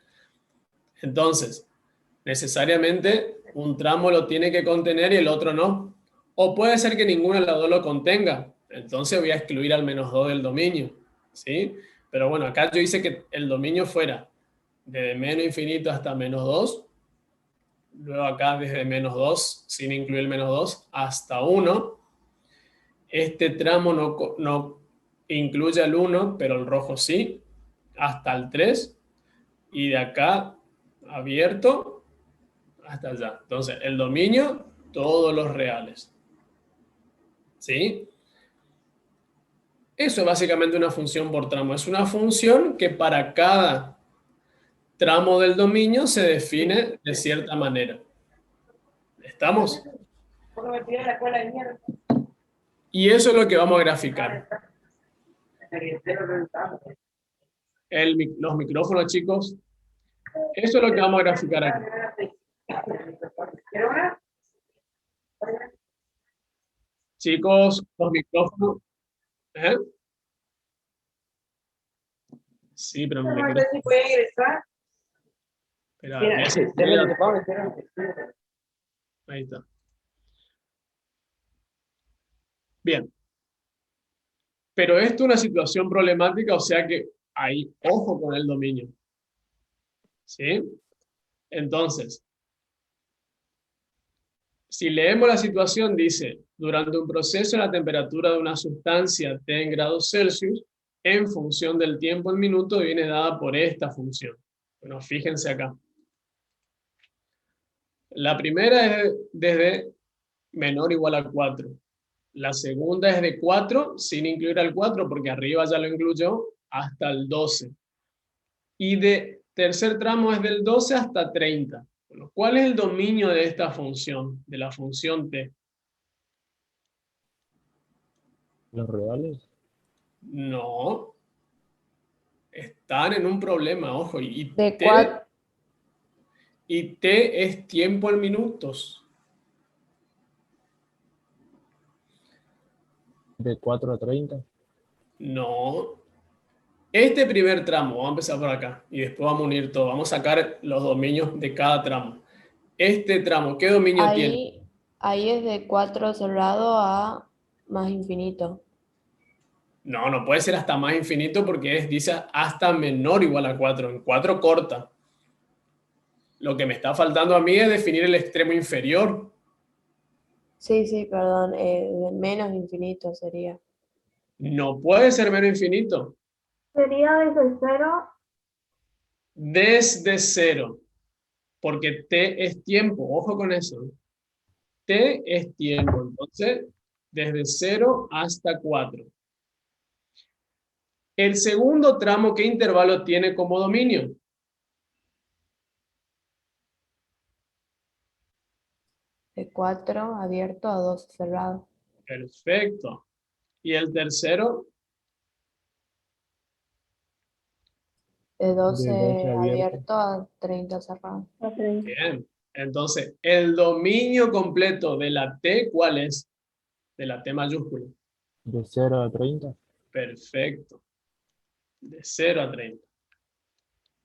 Entonces, necesariamente un tramo lo tiene que contener y el otro no. O puede ser que ninguno de los dos lo contenga. Entonces voy a excluir al menos 2 del dominio. ¿Sí? Pero bueno, acá yo hice que el dominio fuera desde menos infinito hasta menos 2. Luego acá desde menos 2, sin incluir el menos 2, hasta 1. Este tramo no incluye al 1, pero el rojo sí. Hasta el 3. Y de acá abierto hasta allá. Entonces, el dominio, todos los reales. ¿Sí? Eso es básicamente una función por tramo. Es una función que para cada tramo del dominio se define de cierta manera. ¿Estamos? Y eso es lo que vamos a graficar. Los micrófonos, chicos. Eso es lo que vamos a graficar aquí. Chicos, los micrófonos. ¿Eh? Sí, pero no sé si puede ingresar. Espera, voy a ahí está. Bien. Pero esto es una situación problemática, o sea que ahí, ojo con el dominio. ¿Sí? Entonces, si leemos la situación, dice, durante un proceso la temperatura de una sustancia T en grados Celsius, en función del tiempo en minuto, viene dada por esta función. Bueno, fíjense acá. La primera es desde menor o igual a 4. La segunda es de 4, sin incluir al 4, porque arriba ya lo incluyó, hasta el 12. Y de tercer tramo es del 12 hasta 30. Bueno, ¿cuál es el dominio de esta función, de la función T? Los reales. No, están en un problema, ojo, De 4, y T es tiempo en minutos. De 4 a 30. No. Este primer tramo, vamos a empezar por acá, y después vamos a unir todo, vamos a sacar los dominios de cada tramo. Este tramo, ¿qué dominio tiene? ahí es de 4 cerrado a más infinito. No, no puede ser hasta más infinito porque dice hasta menor o igual a 4. En 4 corta. Lo que me está faltando a mí es definir el extremo inferior. Sí, perdón, de menos infinito sería. No puede ser menos infinito. Sería desde cero. Desde cero. Porque T es tiempo. Ojo con eso. T es tiempo. Entonces, desde 0 hasta 4. El segundo tramo, ¿qué intervalo tiene como dominio? De 4 abierto a 12 cerrado. Perfecto. ¿Y el tercero? De 12 De 12 abierto. abierto a 30 cerrado. Bien. Entonces, el dominio completo de la T, ¿cuál es? De la T mayúscula. De 0 a 30. Perfecto. De 0 a 30.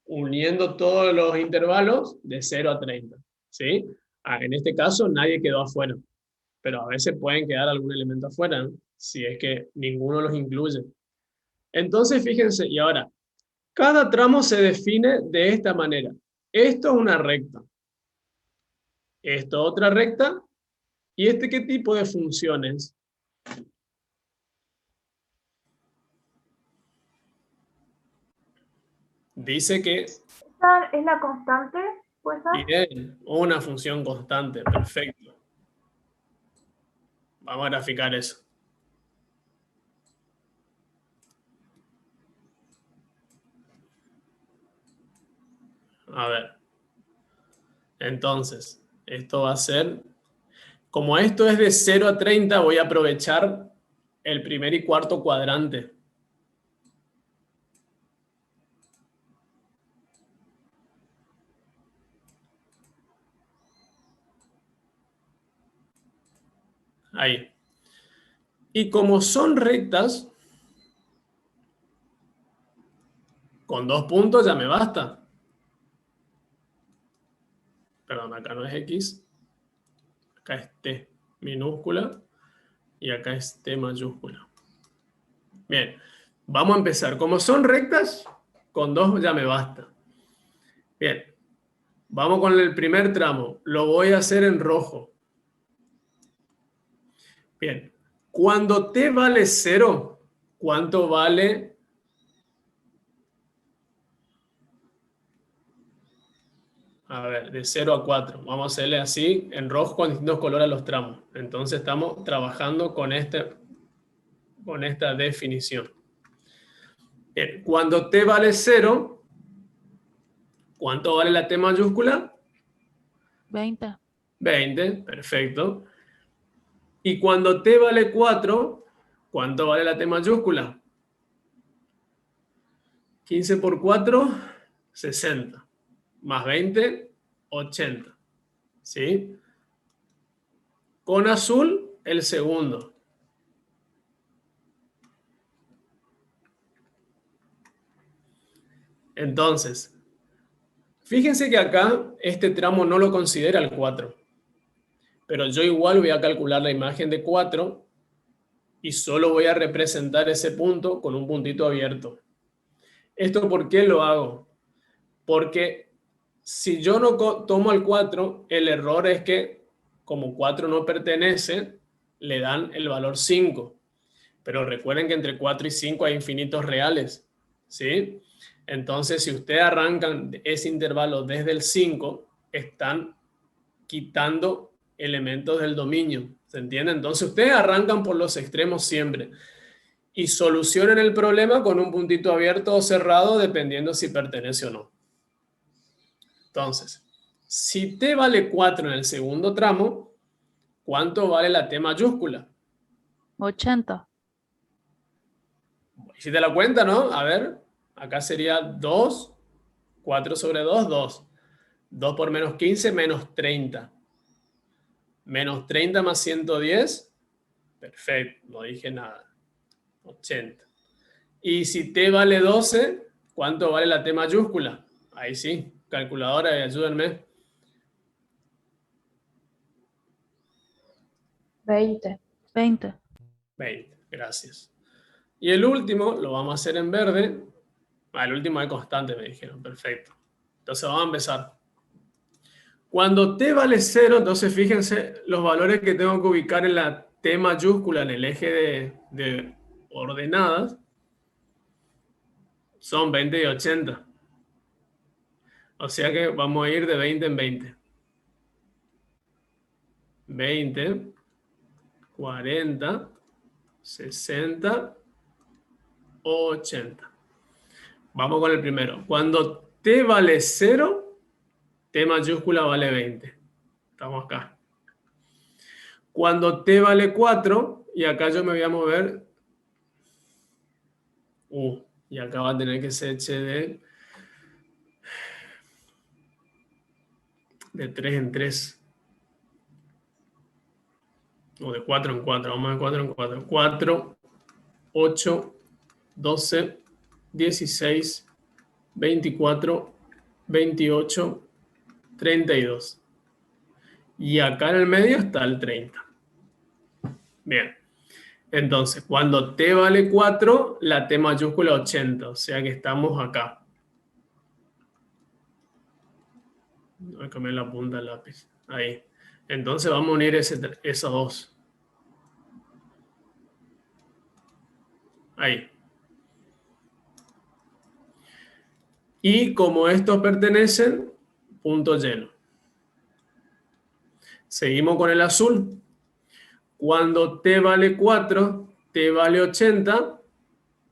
Uniendo todos los intervalos de 0 a 30. ¿Sí? En este caso nadie quedó afuera, pero a veces pueden quedar algún elemento afuera, ¿no? Si es que ninguno los incluye. Entonces, fíjense, y ahora, cada tramo se define de esta manera. Esto es una recta. Esto otra recta. ¿Y este qué tipo de funciones? Dice que ¿Esta es la constante? ¿Puede ser? bien, una función constante, perfecto. Vamos a graficar eso. A ver. Entonces, esto va a ser, como esto es de 0 a 30, voy a aprovechar el primer y cuarto cuadrante. Ahí. Y como son rectas, con 2 puntos ya me basta. Perdón, acá no es X. Acá es T minúscula y acá es T mayúscula. Bien, vamos a empezar. Como son rectas, con 2 ya me basta. Bien, vamos con el primer tramo. Lo voy a hacer en rojo. Bien, cuando T vale 0, ¿cuánto vale? A ver, de 0 a 4. Vamos a hacerle así, en rojo con distintos colores a los tramos. Entonces estamos trabajando con esta definición. Bien, cuando T vale 0, ¿cuánto vale la T mayúscula? 20. 20, perfecto. Y cuando T vale 4, ¿cuánto vale la T mayúscula? 15 por 4, 60. Más 20, 80. ¿Sí? Con azul, el segundo. Entonces, fíjense que acá este tramo no lo considera el 4. Pero yo igual voy a calcular la imagen de 4 y solo voy a representar ese punto con un puntito abierto. ¿Esto por qué lo hago? Porque si yo no tomo el 4, el error es que como 4 no pertenece, le dan el valor 5. Pero recuerden que entre 4 y 5 hay infinitos reales, ¿sí? Entonces, si ustedes arrancan ese intervalo desde el 5, están quitando elementos del dominio, ¿se entiende? Entonces, ustedes arrancan por los extremos siempre y solucionen el problema con un puntito abierto o cerrado, dependiendo si pertenece o no. Entonces, si t vale 4 en el segundo tramo, ¿cuánto vale la t mayúscula? 80. Si te la cuenta, ¿no? A ver, acá sería 2, 4 sobre 2, 2. 2 por menos 15, menos 30. Menos 30 más 110, perfecto, no dije nada. 80. Y si t vale 12, ¿cuánto vale la t mayúscula? Ahí sí, calculadora, ayúdenme. 20. 20. 20, gracias. Y el último lo vamos a hacer en verde. El último es constante, me dijeron, perfecto. Entonces vamos a empezar. Cuando t vale 0, entonces fíjense los valores que tengo que ubicar en la t mayúscula, en el eje de ordenadas, son 20 y 80. O sea que vamos a ir de 20 en 20. 20, 40, 60, 80. Vamos con el primero. Cuando t vale 0, t mayúscula vale 20. Estamos acá. Cuando t vale 4, y acá yo me voy a mover, y acá va a tener que ser de 3 en 3. O de 4 en 4. Vamos de 4 en 4. 4, 8, 12, 16, 24, 28, 32. Y acá en el medio está el 30. Bien. Entonces, cuando t vale 4, la t mayúscula 80. O sea que estamos acá. Voy a cambiar la punta del lápiz. Ahí. Entonces vamos a unir esos dos. Ahí. Y como estos pertenecen, punto lleno. Seguimos con el azul. Cuando t vale 4, t vale 80,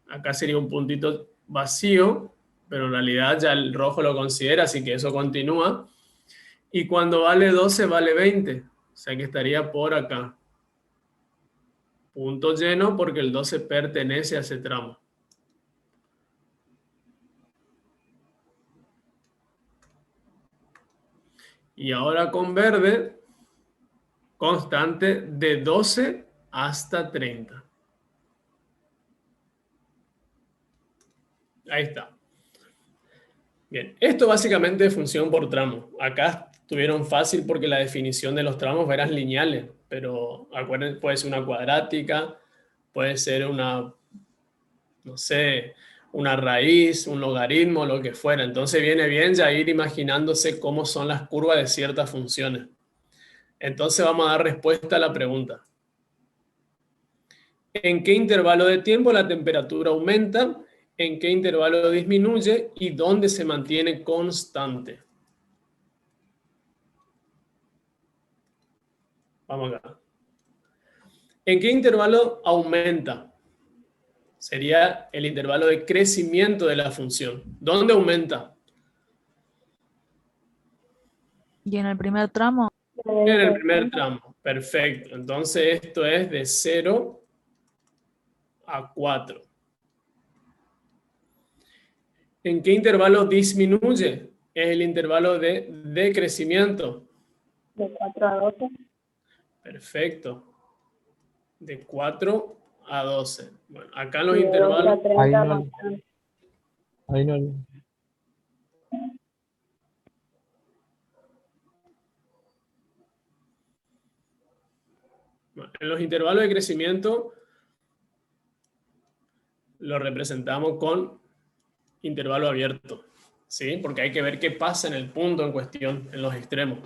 acá sería un puntito vacío, pero en realidad ya el rojo lo considera, así que eso continúa. Y cuando vale 12, vale 20, o sea que estaría por acá. Punto lleno porque el 12 pertenece a ese tramo. Y ahora con verde, constante de 12 hasta 30. Ahí está. Bien, esto básicamente es función por tramo. Acá tuvieron fácil porque la definición de los tramos eran lineales, pero acuérdense, puede ser una cuadrática, puede ser una, no sé, una raíz, un logaritmo, lo que fuera. Entonces viene bien ya ir imaginándose cómo son las curvas de ciertas funciones. Entonces vamos a dar respuesta a la pregunta. ¿En qué intervalo de tiempo la temperatura aumenta? ¿En qué intervalo disminuye? ¿Y dónde se mantiene constante? Vamos acá. ¿En qué intervalo aumenta? Sería el intervalo de crecimiento de la función. ¿Dónde aumenta? Y en el primer tramo, En el primer tramo. Perfecto. Entonces esto es de 0 a 4. ¿En qué intervalo disminuye? Es el intervalo de decrecimiento. De 4 a 12. Perfecto. De 4 a 12. Bueno, acá en los Y de 12 intervalos... a 30 Ahí más no, o menos. ahí no. En los intervalos de crecimiento lo representamos con intervalo abierto, ¿sí? Porque hay que ver qué pasa en el punto en cuestión, en los extremos.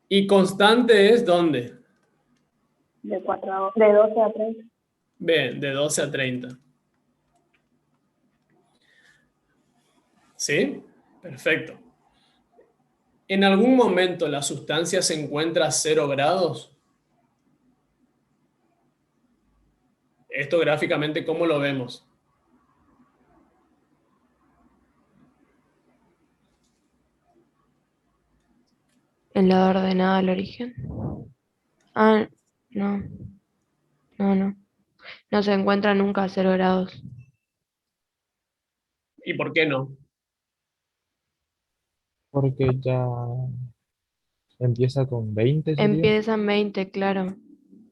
¿Y constante es dónde? De 12 a 30. Bien, de 12 a 30. ¿Sí? Perfecto. ¿En algún momento la sustancia se encuentra a 0 grados? Esto gráficamente, ¿cómo lo vemos? El lado ordenado al origen. Ah, no. No. No se encuentra nunca a 0 grados. ¿Y por qué no? Porque ya empieza con 20 sería. Empieza en 20, claro.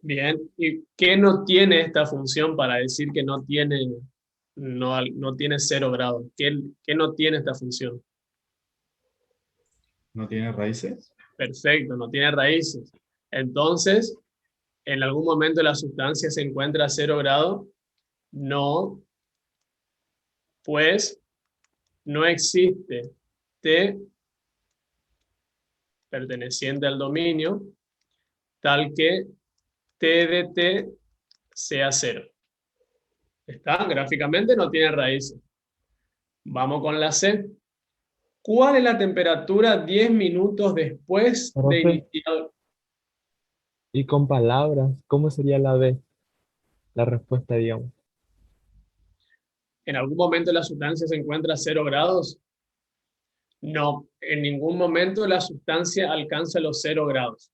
Bien. ¿Y qué no tiene esta función para decir que no tiene 0 grados? ¿Qué no tiene esta función? ¿No tiene raíces? Perfecto, no tiene raíces. Entonces, ¿en algún momento la sustancia se encuentra a 0 grados? No, pues no existe T perteneciente al dominio tal que T de T sea 0. ¿Está? Gráficamente no tiene raíces. Vamos con la C. ¿Cuál es la temperatura 10 minutos después de Profe, iniciar? y con palabras, ¿cómo sería la B? La respuesta, digamos. ¿En algún momento la sustancia se encuentra a 0 grados? No, en ningún momento la sustancia alcanza los 0 grados.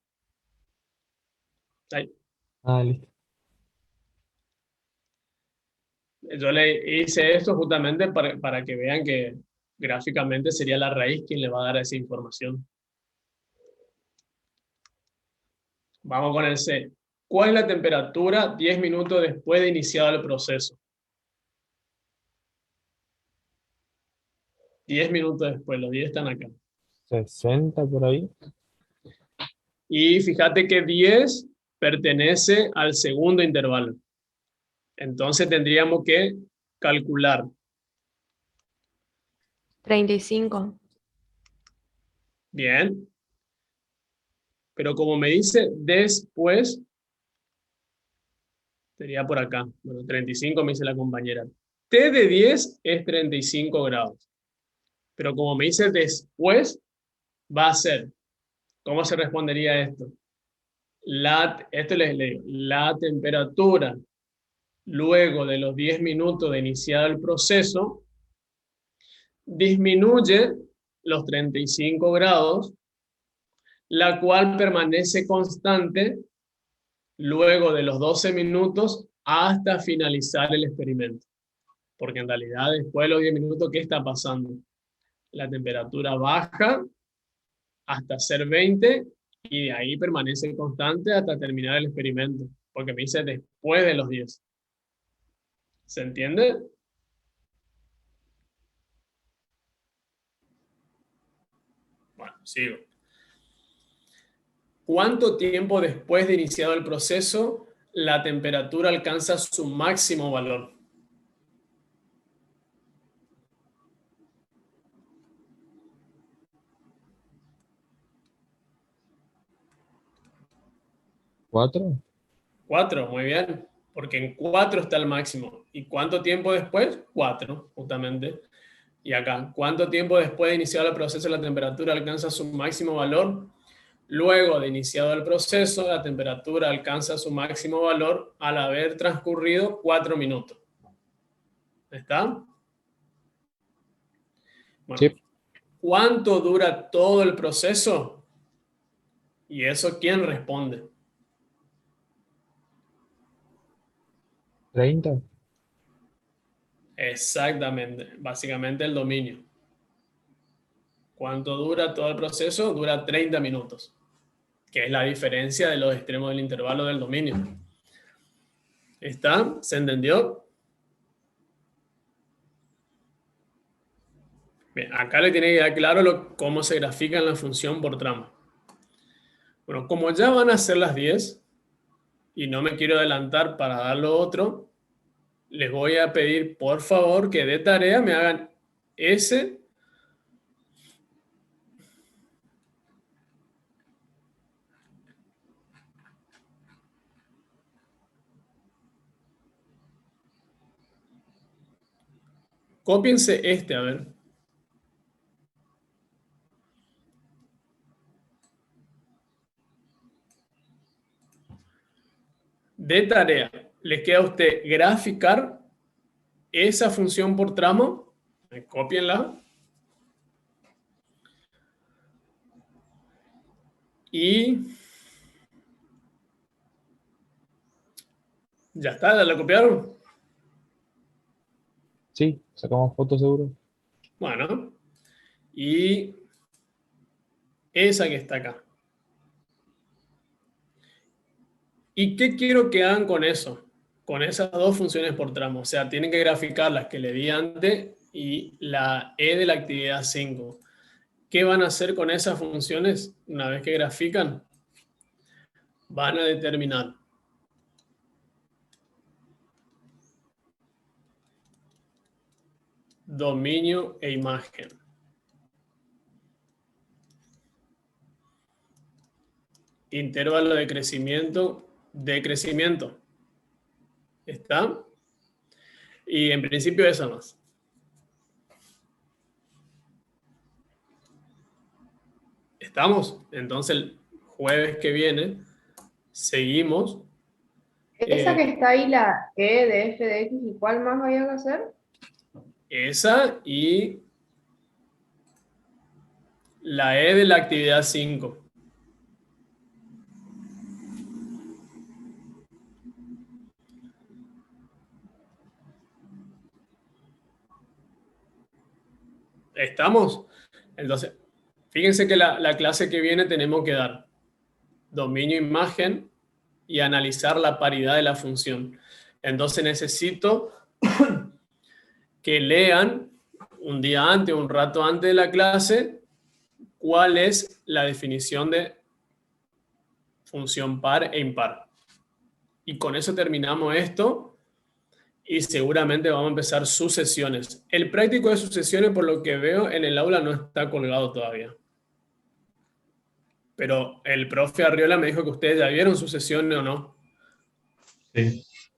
Ahí. Ah, listo. Yo le hice esto justamente para que vean que gráficamente sería la raíz quien le va a dar esa información. Vamos con el C. ¿Cuál es la temperatura 10 minutos después de iniciado el proceso? 10 minutos después, los 10 están acá. 60 por ahí. Y fíjate que 10 pertenece al segundo intervalo. Entonces tendríamos que calcular. 35. Bien. Pero como me dice después, sería por acá. Bueno, 35 me dice la compañera. T de 10 es 35 grados. Pero como me dice después, va a ser. ¿Cómo se respondería a esto? Esto les leo. La temperatura luego de los 10 minutos de iniciado el proceso disminuye los 35 grados, la cual permanece constante luego de los 12 minutos hasta finalizar el experimento. Porque en realidad después de los 10 minutos, ¿qué está pasando? La temperatura baja hasta ser 20 y de ahí permanece constante hasta terminar el experimento. Porque me dice después de los 10. ¿Se entiende? Bueno, sigo. ¿Cuánto tiempo después de iniciado el proceso la temperatura alcanza su máximo valor? ¿4? 4, muy bien. Porque en 4 está el máximo. ¿Y cuánto tiempo después? 4, justamente. Y acá, ¿cuánto tiempo después de iniciado el proceso la temperatura alcanza su máximo valor? Luego de iniciado el proceso, la temperatura alcanza su máximo valor al haber transcurrido 4 minutos. ¿Está? Bueno, Sí. ¿cuánto dura todo el proceso? ¿Y eso quién responde? 30. Exactamente, básicamente el dominio. ¿Cuánto dura todo el proceso? Dura 30 minutos. que es la diferencia de los extremos del intervalo del dominio. ¿Está? ¿Se entendió? Bien, acá le tiene que quedar claro cómo se grafica la función por tramo. Bueno, como ya van a ser las 10, y no me quiero adelantar para dar lo otro, les voy a pedir, por favor, que de tarea me hagan ese cópiense este, a ver. De tarea, les queda a usted graficar esa función por tramo. Cópienla. Y ya está, ¿ya la copiaron? Sí, sacamos fotos seguro. Bueno, y esa que está acá. ¿Y qué quiero que hagan con eso? Con esas dos funciones por tramo. O sea, tienen que graficar las que le di antes y la E de la actividad 5. ¿Qué van a hacer con esas funciones una vez que grafican? Van a determinar dominio e imagen. Intervalo de crecimiento, decrecimiento. ¿Está? Y en principio eso más. ¿Estamos? Entonces el jueves que viene seguimos. Esa que está ahí, la E de f de x, ¿y cuál más había que hacer? Esa y la E de la actividad 5. ¿Estamos? Entonces, fíjense que la clase que viene tenemos que dar dominio imagen y analizar la paridad de la función. Entonces necesito que lean un día antes, un rato antes de la clase, cuál es la definición de función par e impar. Y con eso terminamos esto y seguramente vamos a empezar sucesiones. El práctico de sucesiones, por lo que veo, en el aula no está colgado todavía. Pero el profe Arriola me dijo que ustedes ya vieron sucesiones o no. Sí.